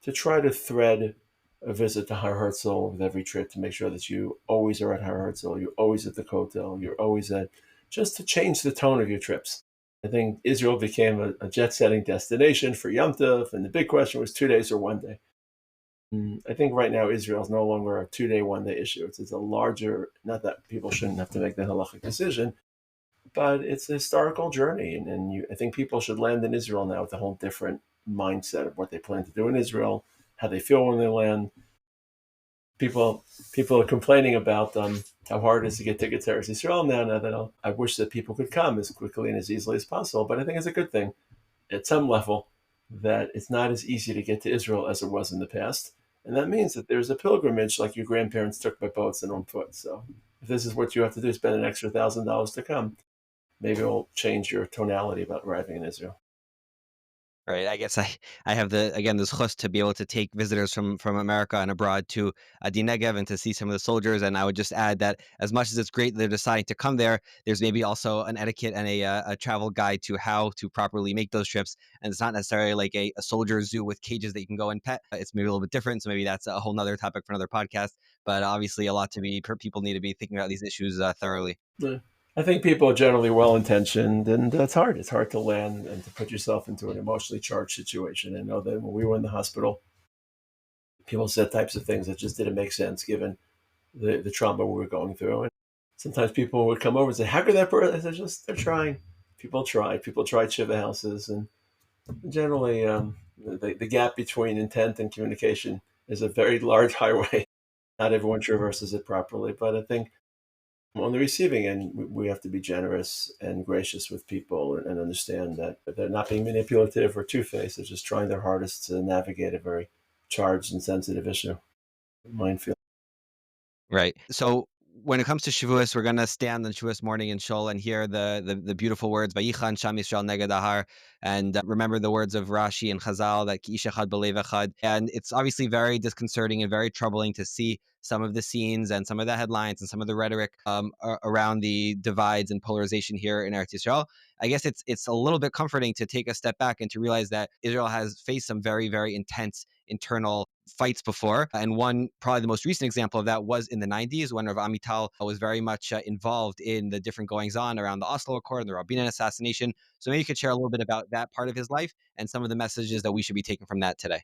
to try to thread a visit to Har Herzl with every trip, to make sure that you always are at Har Herzl, you're always at the Kotel, you're always at, just to change the tone of your trips. I think Israel became a jet-setting destination for Yom Tov, and the big question was 2 days or 1 day. I think right now Israel is no longer a 2-day, 1-day issue. It's a larger, not that people shouldn't have to make the halachic decision, but it's a historical journey. And I think people should land in Israel now with a whole different mindset of what they plan to do in Israel, how they feel when they land. People are complaining about how hard it is to get tickets to Eretz Yisrael now. Now that I wish that people could come as quickly and as easily as possible, but I think it's a good thing at some level that it's not as easy to get to Israel as it was in the past. And that means that there's a pilgrimage like your grandparents took by boats and on foot. So if this is what you have to do, spend an extra $1,000 to come, maybe it'll change your tonality about arriving in Israel. Right. I guess I have this chus to be able to take visitors from America and abroad to Adi Negev and to see some of the soldiers. And I would just add that as much as it's great that they're deciding to come there, there's maybe also an etiquette and a travel guide to how to properly make those trips. And it's not necessarily like a soldier zoo with cages that you can go and pet. It's maybe a little bit different. So maybe that's a whole nother topic for another podcast. But obviously, a lot to be people need to be thinking about these issues thoroughly. Yeah. I think people are generally well-intentioned, and it's hard. It's hard to land and to put yourself into an emotionally charged situation. I know that when we were in the hospital, people said types of things that just didn't make sense given the trauma we were going through. And sometimes people would come over and say, "How could that person?" I said, "They're trying." People try. People try shiva houses, and generally, the gap between intent and communication is a very large highway. Not everyone traverses it properly, but I think on the receiving end, we have to be generous and gracious with people and understand that they're not being manipulative or two-faced. They're just trying their hardest to navigate a very charged and sensitive issue, minefield. Right. So when it comes to Shavuos, we're gonna stand on Shavuos morning in Shul and hear the beautiful words Vayichan Sham Yisrael Neged Ahar, and remember the words of Rashi and Chazal that Ki ish echad b'lev echad. And it's obviously very disconcerting and very troubling to see some of the scenes and some of the headlines and some of the rhetoric around the divides and polarization here in Eretz Yisrael. I guess it's a little bit comforting to take a step back and to realize that Israel has faced some very, very intense internal fights before. And one, probably the most recent example of that was in the 90s when Rav Amital was very much involved in the different goings on around the Oslo Accord and the Rabin assassination. So maybe you could share a little bit about that part of his life and some of the messages that we should be taking from that today.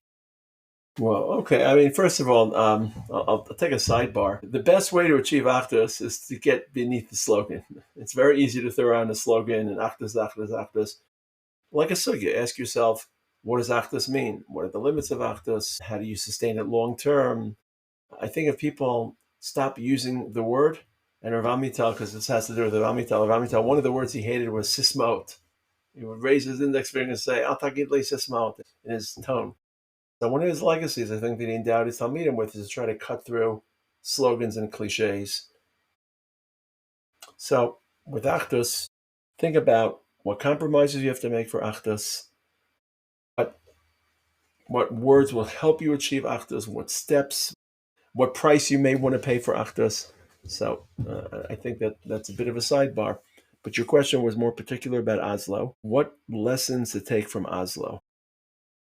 Well, okay. I mean, first of all, I'll take a sidebar. The best way to achieve Achdus is to get beneath the slogan. It's very easy to throw around a slogan and Achdus, Achdus, Achdus. Like a sugya, ask yourself, what does Achdus mean? What are the limits of Achdus? How do you sustain it long term? I think if people stop using the word, and Rav Amital, because this has to do with Rav Amital, one of the words he hated was sismaot. He would raise his index finger and say, Al tagid li sismaot, in his tone. So one of his legacies, I think, that he endowed his Talmidim with is to try to cut through slogans and cliches. So with Achdus, think about what compromises you have to make for Achdus, what words will help you achieve Achdus, what steps, what price you may want to pay for Achdus. So I think that's a bit of a sidebar. But your question was more particular about Oslo. What lessons to take from Oslo?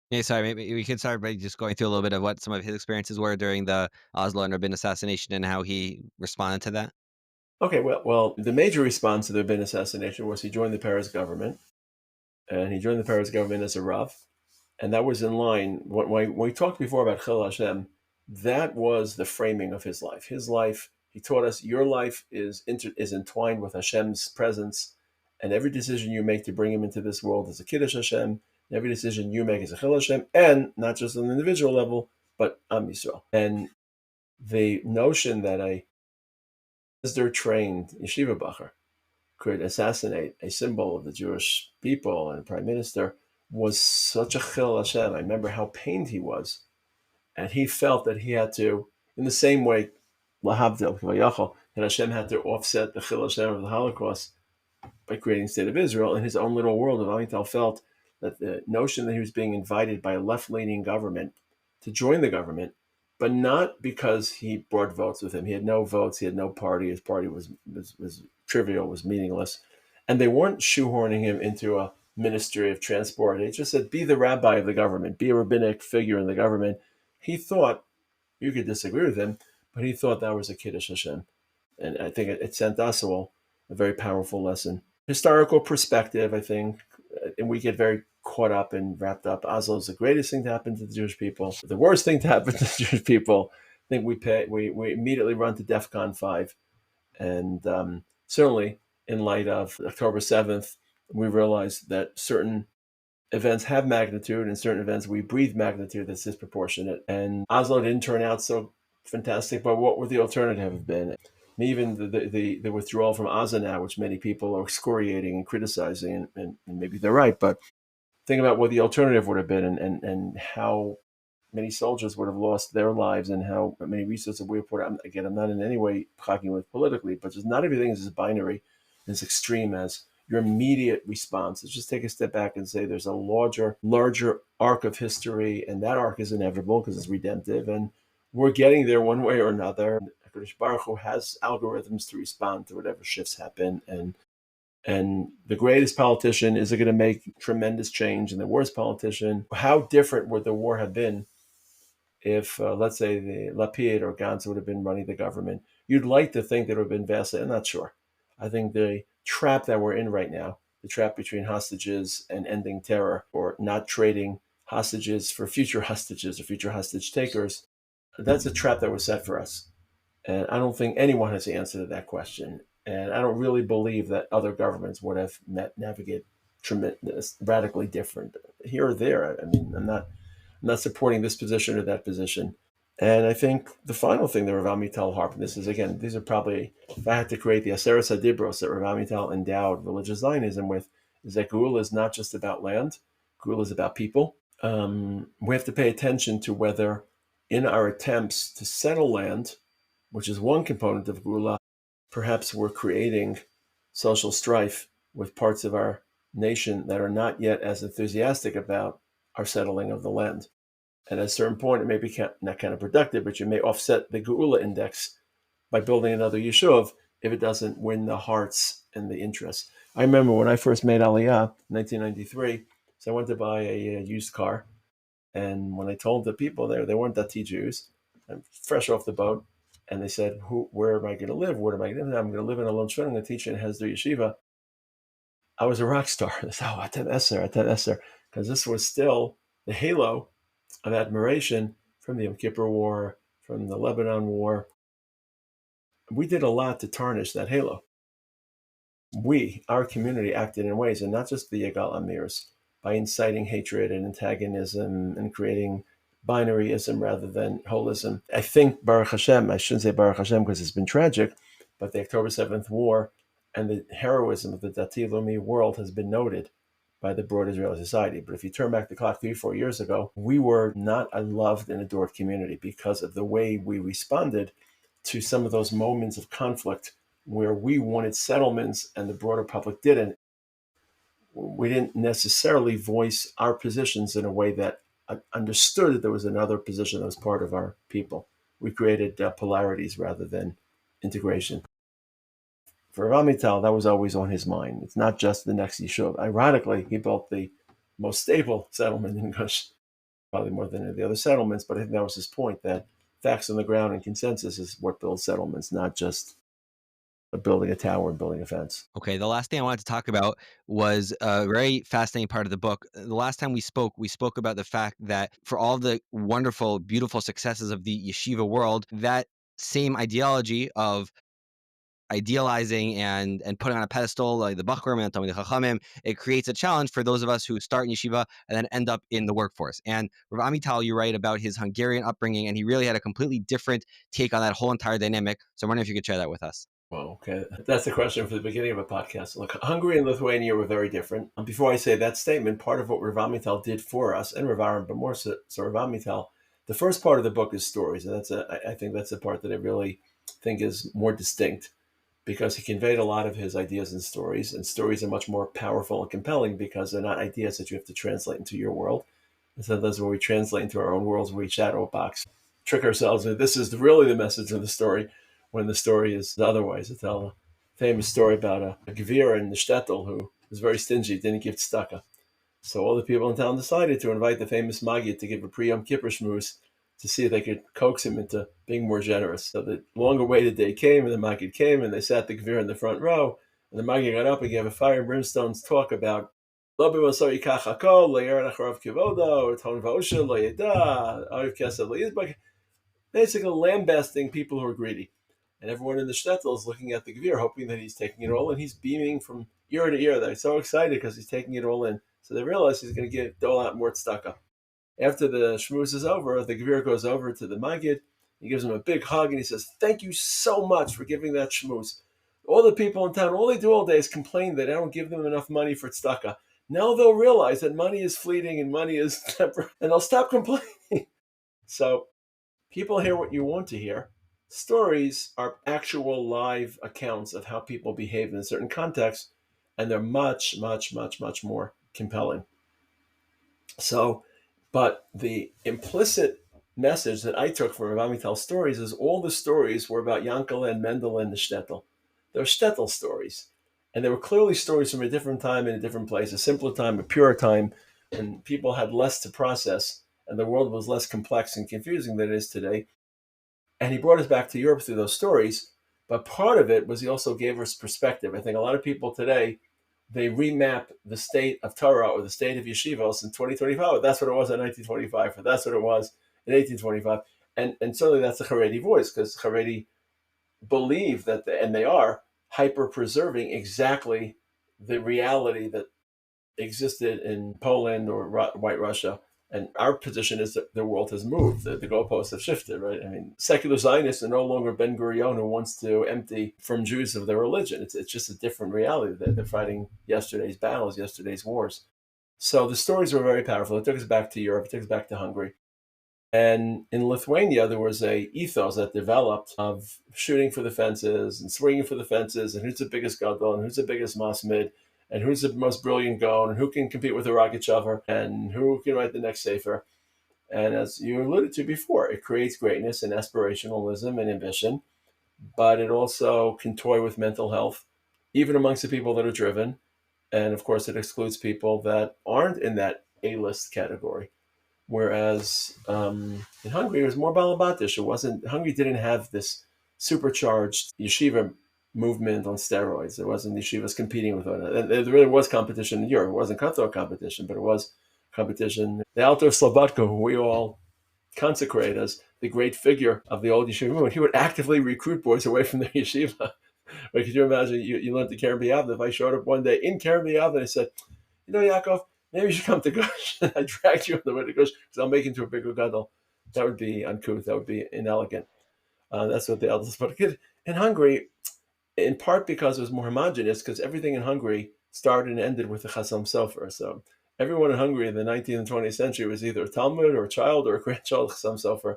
Yeah, sorry, maybe we could start by just going through a little bit of what some of his experiences were during the Oslo and Rabin assassination and how he responded to that. Okay, well, the major response to the Rabin assassination was he joined the Paris government, and he joined the Paris government as a Rav, and that was in line. When we talked before about Chil Hashem, that was the framing of his life. His life, he taught us, your life is entwined with Hashem's presence, and every decision you make to bring him into this world is a Kiddush Hashem, and every decision you make is a Chil Hashem, and not just on an individual level, but Am Yisrael. And the notion that a trained yeshiva bacher could assassinate a symbol of the Jewish people and prime minister was such a chil Hashem. I remember how pained he was. And he felt that he had to, in the same way, lahavdil, that Hashem had to offset the chil Hashem of the Holocaust by creating the state of Israel. In his own little world, Rav Amital felt that the notion that he was being invited by a left-leaning government to join the government, but not because he brought votes with him. He had no votes. He had no party. His party was trivial, was meaningless. And they weren't shoehorning him into a ministry of transport. They just said, be the rabbi of the government, be a rabbinic figure in the government. He thought, you could disagree with him, but he thought that was a Kiddush Hashem. And I think it sent us all a very powerful lesson. Historical perspective, I think, and we get very caught up and wrapped up. Oslo is the greatest thing to happen to the Jewish people. The worst thing to happen to the Jewish people. I think we immediately run to DEFCON 5. And certainly in light of October 7th, we realized that certain events have magnitude, and certain events we breathe magnitude that's disproportionate. And Oslo didn't turn out so fantastic, but what would the alternative have been? And even the withdrawal from Gaza now, which many people are excoriating and criticizing, and maybe they're right, but think about what the alternative would have been, and how many soldiers would have lost their lives, and how many resources we have put out. Again, I'm not in any way talking with politically, but just not everything is as binary, as extreme as your immediate response. Let's just take a step back and say there's a larger arc of history, and that arc is inevitable because it's redemptive, and we're getting there one way or another. Kiddush Baruch Hu has algorithms to respond to whatever shifts happen, and the greatest politician is going to make tremendous change, and the worst politician, how different would the war have been if, let's say, the Lapid or Gantz would have been running the government? You'd like to think that it would have been vastly. I'm not sure. I think the trap that we're in right now, the trap between hostages and ending terror, or not trading hostages for future hostages or future hostage takers, that's a trap that was set for us. And I don't think anyone has the answer to that question. And I don't really believe that other governments would have navigated tremendous, radically different here or there. I mean, I'm not supporting this position or that position. And I think the final thing that Rav Amital harped, and this is, again, these are probably, if I had to create the Aseret Hadibros that Rav Amital endowed religious Zionism with, is that Geula is not just about land. Geula is about people. We have to pay attention to whether in our attempts to settle land, which is one component of Geula, perhaps we're creating social strife with parts of our nation that are not yet as enthusiastic about our settling of the land. And at a certain point, it may be not counterproductive, but you may offset the Geula index by building another yeshuv if it doesn't win the hearts and the interest. I remember when I first made Aliyah in 1993, so I went to buy a used car. And when I told the people there, they weren't Dati Jews. I'm fresh off the boat. And they said, where am I going to live? Where am I going to live? I'm going to live in a lone shul. I'm going to teach in Hesder Yeshiva. I was a rock star. They said, Atem Esser. Because this was still the halo of admiration from the Yom Kippur War, from the Lebanon War. We did a lot to tarnish that halo. Our community, acted in ways, and not just the Yagal Amirs, by inciting hatred and antagonism and creating binaryism rather than holism. I think Baruch Hashem, I shouldn't say Baruch Hashem because it's been tragic, but the October 7th war and the heroism of the Dati Leumi world has been noted by the broad Israeli society. But if you turn back the clock 3-4 years ago, we were not a loved and adored community because of the way we responded to some of those moments of conflict where we wanted settlements and the broader public didn't. We didn't necessarily voice our positions in a way that understood that there was another position that was part of our people. We created polarities rather than integration. For Rav Amital, that was always on his mind. It's not just the next yeshuv. Ironically, he built the most stable settlement in Gush, probably more than any of the other settlements, but I think that was his point, that facts on the ground and consensus is what builds settlements, not just building a tower and building a fence. Okay, the last thing I wanted to talk about was a very fascinating part of the book. The last time we spoke about the fact that for all the wonderful, beautiful successes of the yeshiva world, that same ideology of idealizing and putting on a pedestal like the Bechirah and the Chachamim, it creates a challenge for those of us who start in yeshiva and then end up in the workforce. And Rav Amital, you write about his Hungarian upbringing, and he really had a completely different take on that whole entire dynamic. So I'm wondering if you could share that with us. Well, okay. That's a question for the beginning of a podcast. Look, Hungary and Lithuania were very different. Before I say that statement, part of what Rav Amital did for us, and Rav Aaron, but more so Rav Amital, the first part of the book is stories. And I think that's the part that I really think is more distinct, because he conveyed a lot of his ideas in stories, and stories are much more powerful and compelling because they're not ideas that you have to translate into your world. And so those where we translate into our own worlds, we shadow box, trick ourselves that this is really the message of the story, when the story is otherwise. I tell a famous story about a Gvir in the shtetl who was very stingy, didn't give tzedakah. So all the people in town decided to invite the famous Maggid to give a pre-Yom Kippur shmooze to see if they could coax him into being more generous. So the long-awaited day came, and the Maggid came, and they sat the Gvir in the front row, and the Maggid got up and gave a fire and brimstone talk about basically lambasting people who are greedy. And everyone in the shtetl is looking at the Gvir, hoping that he's taking it all in. He's beaming from ear to ear. They're so excited because he's taking it all in. So they realize he's going to dole out more tzedakah. After the shmooze is over, the Gvir goes over to the Maggid. He gives him a big hug and he says, "Thank you so much for giving that shmooze. All the people in town, all they do all day is complain that I don't give them enough money for tzedakah. Now they'll realize that money is fleeting and money is temporary, and they'll stop complaining." So people hear what you want to hear. Stories are actual live accounts of how people behave in a certain context, and they're much, much, much, much more compelling. So, but the implicit message that I took from Rav Amital's stories is all the stories were about Yankel and Mendel and the shtetl. They're shtetl stories. And they were clearly stories from a different time in a different place, a simpler time, a purer time, and people had less to process, and the world was less complex and confusing than it is today. And he brought us back to Europe through those stories. But part of it was he also gave us perspective. I think a lot of people today, they remap the state of Torah or the state of yeshivos in 2025. That's what it was in 1925, or that's what it was in 1825. And certainly that's the Haredi voice, because Haredi believe that, and they are hyper-preserving exactly the reality that existed in Poland or White Russia. And our position is that the world has moved. The goalposts have shifted, right? I mean, secular Zionists are no longer Ben Gurion who wants to empty from Jews of their religion. It's just a different reality. They're fighting yesterday's battles, yesterday's wars. So the stories were very powerful. It took us back to Europe. It took us back to Hungary. And in Lithuania, there was a ethos that developed of shooting for the fences and swinging for the fences, and who's the biggest gadol, and who's the biggest masmid, and who's the most brilliant Gaon, and who can compete with a rocket shover, and who can write the next sefer. And as you alluded to before, it creates greatness and aspirationalism and ambition, but it also can toy with mental health, even amongst the people that are driven. And of course, it excludes people that aren't in that A-list category. Whereas in Hungary, it was more balabatish. Hungary didn't have this supercharged yeshiva movement on steroids. There wasn't yeshivas competing with one another. There really was competition in Europe. It wasn't cutthroat competition, but it was competition. The Alter Slobodka, who we all consecrate as the great figure of the old yeshiva movement, he would actively recruit boys away from their yeshiva. Like, could you imagine, you learned the Keren B'Yavne. If I showed up one day in Keren B'Yavne and I said, Yaakov, maybe you should come to Gush. I dragged you on the way to Gush because I'll make you into a bigger gadol. That would be uncouth. That would be inelegant. That's what the elders put. In Hungary, in part because it was more homogenous, because everything in Hungary started and ended with the Chasam Sofer. So everyone in Hungary in the 19th and 20th century was either a Talmud or a child or a grandchild of Chasam Sofer.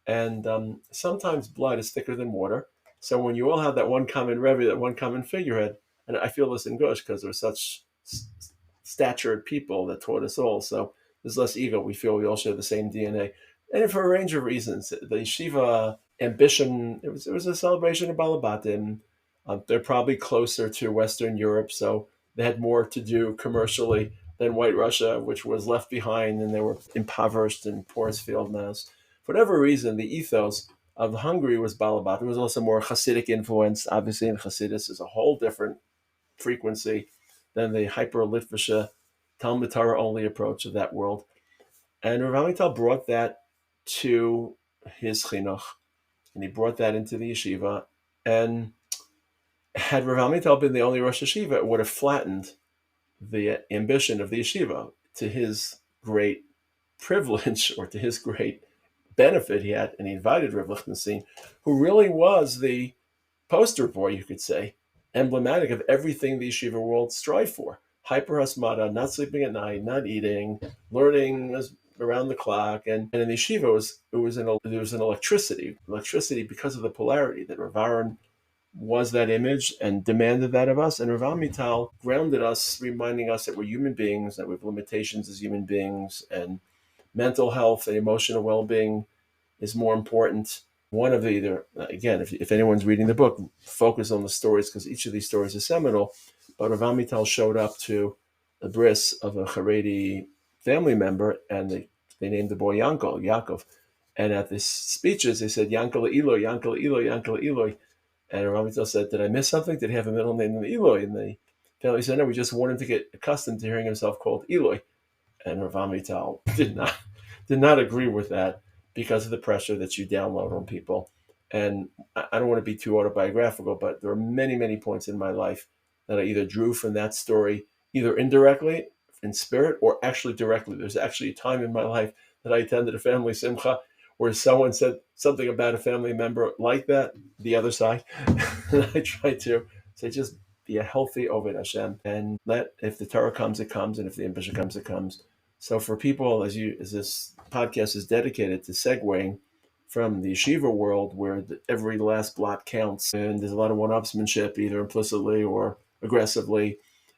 And sometimes blood is thicker than water. So when you all have that one common Rebbe, that one common figurehead, and I feel this in Gush because there were such statured people that taught us all. So there's less ego. We feel we all share the same DNA. And for a range of reasons, the yeshiva ambition, it was a celebration of Balabatim. They're probably closer to Western Europe, so they had more to do commercially than White Russia, which was left behind, and they were impoverished and poor as field mouse. For whatever reason, the ethos of Hungary was Balabat. There was also more Hasidic influence. Obviously, in Hasidus is a whole different frequency than the hyper-Litvische Talmud Torah only approach of that world. And Rav Amital brought that to his chinuch, and he brought that into the yeshiva. And had Rav Amital been the only Rosh Yeshiva, it would have flattened the ambition of the yeshiva. To his great privilege, or to his great benefit, he had, and he invited Rav Lichtenstein, who really was the poster boy, you could say, emblematic of everything the yeshiva world strive for. Hyper hasmada, not sleeping at night, not eating, learning around the clock. And in the yeshiva, there was an electricity because of the polarity that Rav Aaron was that image and demanded that of us. And Rav Amital grounded us, reminding us that we're human beings, that we have limitations as human beings, and mental health and emotional well-being is more important. One of the, either, again, if anyone's reading the book, focus on the stories, because each of these stories is seminal. But Rav Amital showed up to the bris of a Haredi family member, and they named the boy Yaakov. And at the speeches, they said, Yankel Eloi, Yankel Eloi, Yankel Eloi. And Rav Amital said, did I miss something? Did he have a middle name of Eloi? And the family said, no, we just want him to get accustomed to hearing himself called Eloi. And Rav Amital did not agree with that because of the pressure that you download on people. And I don't want to be too autobiographical, but there are many, many points in my life that I either drew from that story, either indirectly in spirit or actually directly. There's actually a time in my life that I attended a family simcha where someone said something about a family member like that, the other side. And I tried to say, just be a healthy Oved Hashem, and let, if the Torah comes, it comes, and if the ambition comes, it comes. So for people, as this podcast is dedicated to segueing from the yeshiva world, where every last blot counts, and there's a lot of one-upsmanship, either implicitly or aggressively,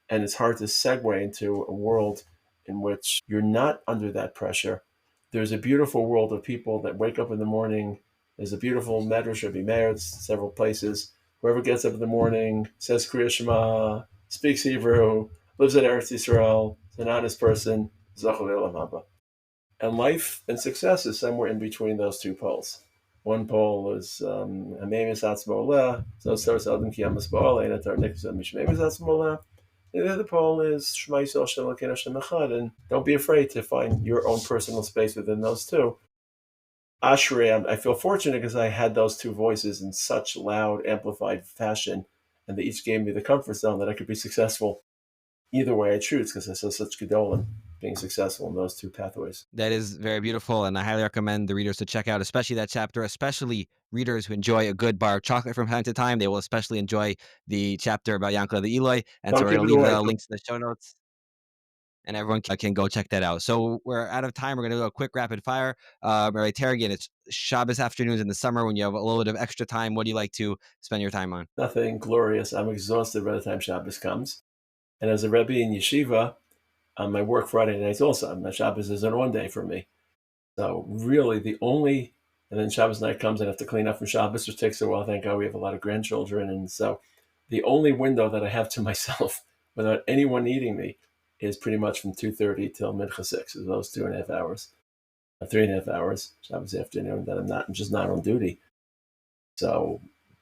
and it's hard to segue into a world in which you're not under that pressure. There's a beautiful world of people that wake up in the morning. There's a beautiful medrash Rabbi Meir, several places. Whoever gets up in the morning, says Kriya Shema, speaks Hebrew, lives in Eretz Yisrael, is an honest person, Zachor Le'olam Haba. And life and success is somewhere in between those two poles. One pole is Hamemis Atzmo Oleh, so Soros Adam Kiyamas Ba'oleh, and Atar Nikos Mishmemis Atzmo Oleh. The other pole is Shema Yisrael Shem Elokeinu Hashem Echad, and don't be afraid to find your own personal space within those two. Ashrei, I feel fortunate because I had those two voices in such loud, amplified fashion, and they each gave me the comfort zone that I could be successful either way I choose, because I saw such gedolim being successful in those two pathways. That is very beautiful, and I highly recommend the readers to check out, especially that chapter, especially readers who enjoy a good bar of chocolate from time to time. They will especially enjoy the chapter about Yankel the Eloi, and so we're going to leave the links in the show notes, and everyone can go check that out. So we're out of time. We're going to do a quick rapid fire. Rabbi Taragin, it's Shabbos afternoons in the summer when you have a little bit of extra time. What do you like to spend your time on? Nothing glorious. I'm exhausted by the time Shabbos comes. And as a Rebbe in yeshiva, I work Friday nights also. My Shabbos isn't one day for me. So really and then Shabbos night comes and I have to clean up from Shabbos, which takes a while. Thank God we have a lot of grandchildren. And so the only window that I have to myself without anyone needing me is pretty much from 2:30 till Mincha 6, those 2.5 hours, 3.5 hours, Shabbos afternoon, that I'm just not on duty. So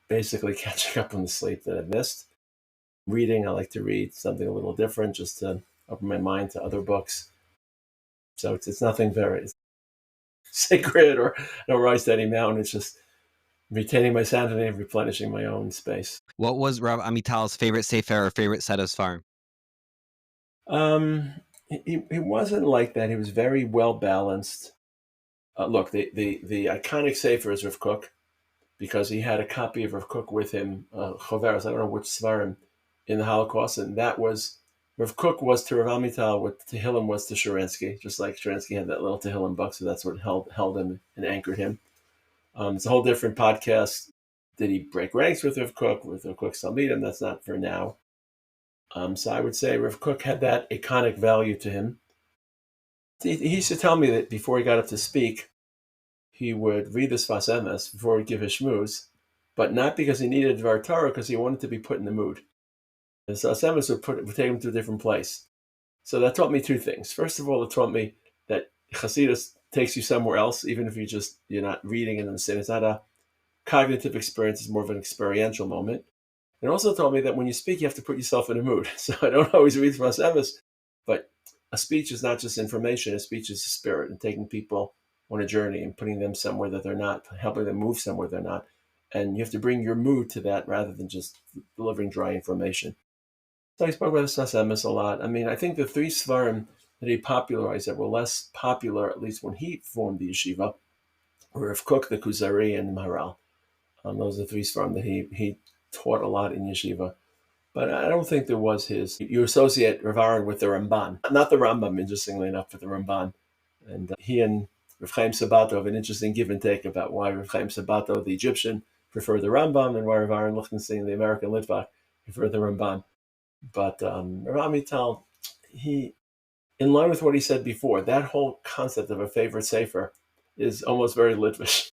basically catching up on the sleep that I've missed. Reading, I like to read something a little different just to open my mind to other books. So it's nothing very sacred or no rise to any mountain. It's just retaining my sanity and replenishing my own space. What was Rav Amital's favorite sefer or favorite set of Sfarim? He wasn't like that. He was very well balanced. Look, the iconic sefer is Rav Kook, because he had a copy of Rav Kook with him, Choveros. I don't know which Svarim in the Holocaust, and that was Rav Kook was to Rav Amital what Tehillim was to Sharansky, just like Sharansky had that little Tehillim book, so that's what held him and anchored him. It's a whole different podcast. Did he break ranks with Rav Kook? With Rav Kook still meet him? That's not for now. So I would say Rav Kook had that iconic value to him. He used to tell me that before he got up to speak, he would read the Sfas Emes before he'd give his shmooze, but not because he needed Dvar Torah, because he wanted to be put in the mood. The Sfas Emes would take him to a different place. So that taught me two things. First of all, it taught me that Chassidus takes you somewhere else, even if you're not reading it in the same. It's not a cognitive experience, it's more of an experiential moment. It also taught me that when you speak, you have to put yourself in a mood. So I don't always read Sfas Emes, but a speech is not just information. A speech is a spirit, and taking people on a journey and putting them somewhere that they're not, helping them move somewhere they're not. And you have to bring your mood to that rather than just delivering dry information. So I spoke about the Sfas Emes a lot. I mean, I think the three Svarim that he popularized that were less popular, at least when he formed the yeshiva, were Rav Kook, the Kuzari, and Maharal. Those are the three Svarim that he taught a lot in yeshiva. But I don't think there was his. You associate Rav Aaron with the Ramban, not the Rambam, interestingly enough, but the Ramban. And he and Rav Chaim Sabato have an interesting give and take about why Rav Chaim Sabato, the Egyptian, preferred the Rambam, and why Rav Aaron Lichtenstein, the American Litvak, preferred the Ramban. But Rav Amital, he, in line with what he said before, that whole concept of a favorite sefer is almost very Litvish.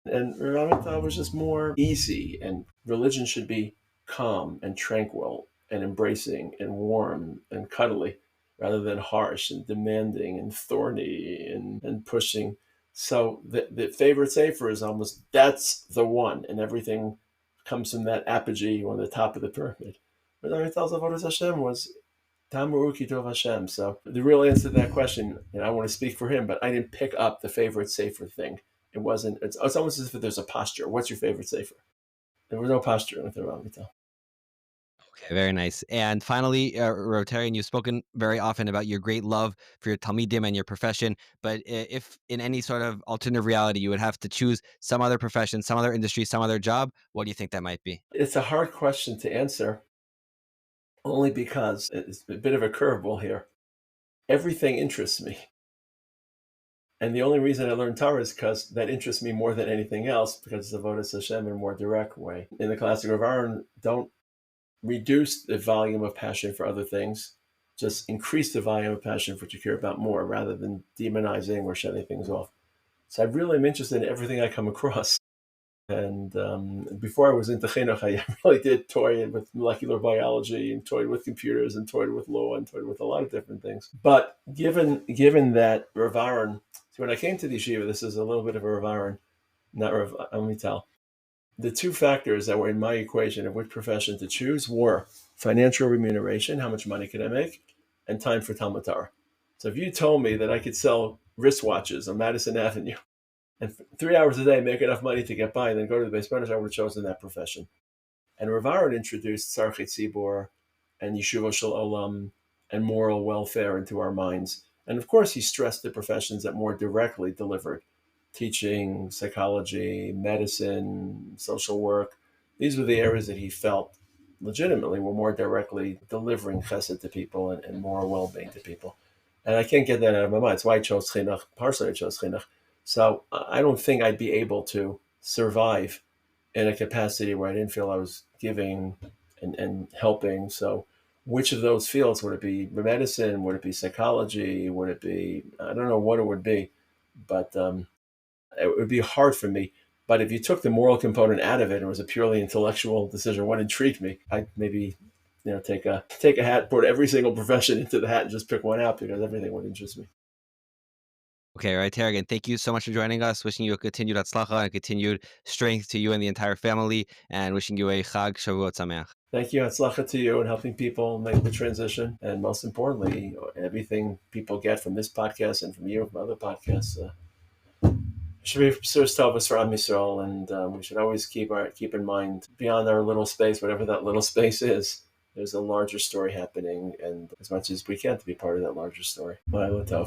And Rav Amital was just more easy, and religion should be calm and tranquil and embracing and warm and cuddly rather than harsh and demanding and thorny and pushing. So the favorite sefer is almost, that's the one, and everything comes from that apogee on the top of the pyramid. But Amital's Avodas Hashem was Tamu Kitov Hashem. So the real answer to that question, and I want to speak for him, but I didn't pick up the favorite sefer thing. It wasn't. It's almost as if there's a posture. What's your favorite sefer? There was no posture with the Rav Amital. Okay, very nice. And finally, Rav Taragin, you've spoken very often about your great love for your Talmidim and your profession. But if in any sort of alternative reality you would have to choose some other profession, some other industry, some other job, what do you think that might be? It's a hard question to answer, only because it's a bit of a curveball here. Everything interests me. And the only reason I learned Torah is because that interests me more than anything else, because it's Avodas Hashem in a more direct way. In the classic Rav Aaron, don't reduce the volume of passion for other things, just increase the volume of passion for what you care about more, rather than demonizing or shutting things off. So I really am interested in everything I come across. And before I was into chinuch, I really did toy with molecular biology and toyed with computers and toyed with law and toyed with a lot of different things. But given that Rav Aaron, so when I came to the yeshiva, this is a little bit of a Rav Aaron, not Rav Amital. The two factors that were in my equation of which profession to choose were financial remuneration, how much money could I make, and time for Talmud Torah. So if you told me that I could sell wristwatches on Madison Avenue and 3 hours a day make enough money to get by and then go to the base Spanish, I would have chosen that profession. And Rav Aaron introduced Tzarchei Tzibor and Yeshuva Shel Olam and moral welfare into our minds. And of course, he stressed the professions that more directly delivered: teaching, psychology, medicine, social work. These were the areas that he felt legitimately were more directly delivering chesed to people and moral well-being to people. And I can't get that out of my mind. It's why I chose chinuch. Partially I chose chinuch. So I don't think I'd be able to survive in a capacity where I didn't feel I was giving and helping. So which of those fields would it be? Medicine? Would it be psychology? Would it be, I don't know what it would be, but it would be hard for me. But if you took the moral component out of it, and it was a purely intellectual decision, what intrigued me, I'd maybe take a hat, put every single profession into the hat and just pick one out, because everything would interest me. Okay, right, Taragin, thank you so much for joining us. Wishing you a continued atzlacha and continued strength to you and the entire family, and wishing you a Chag Shavuot Sameach. Thank you. Atzlacha to you and helping people make the transition. And most importantly, everything people get from this podcast and from you and from other podcasts should be service for Am Yisrael. And we should always keep in mind, beyond our little space, whatever that little space is, there's a larger story happening. And as much as we can, to be part of that larger story. Bye, Latov.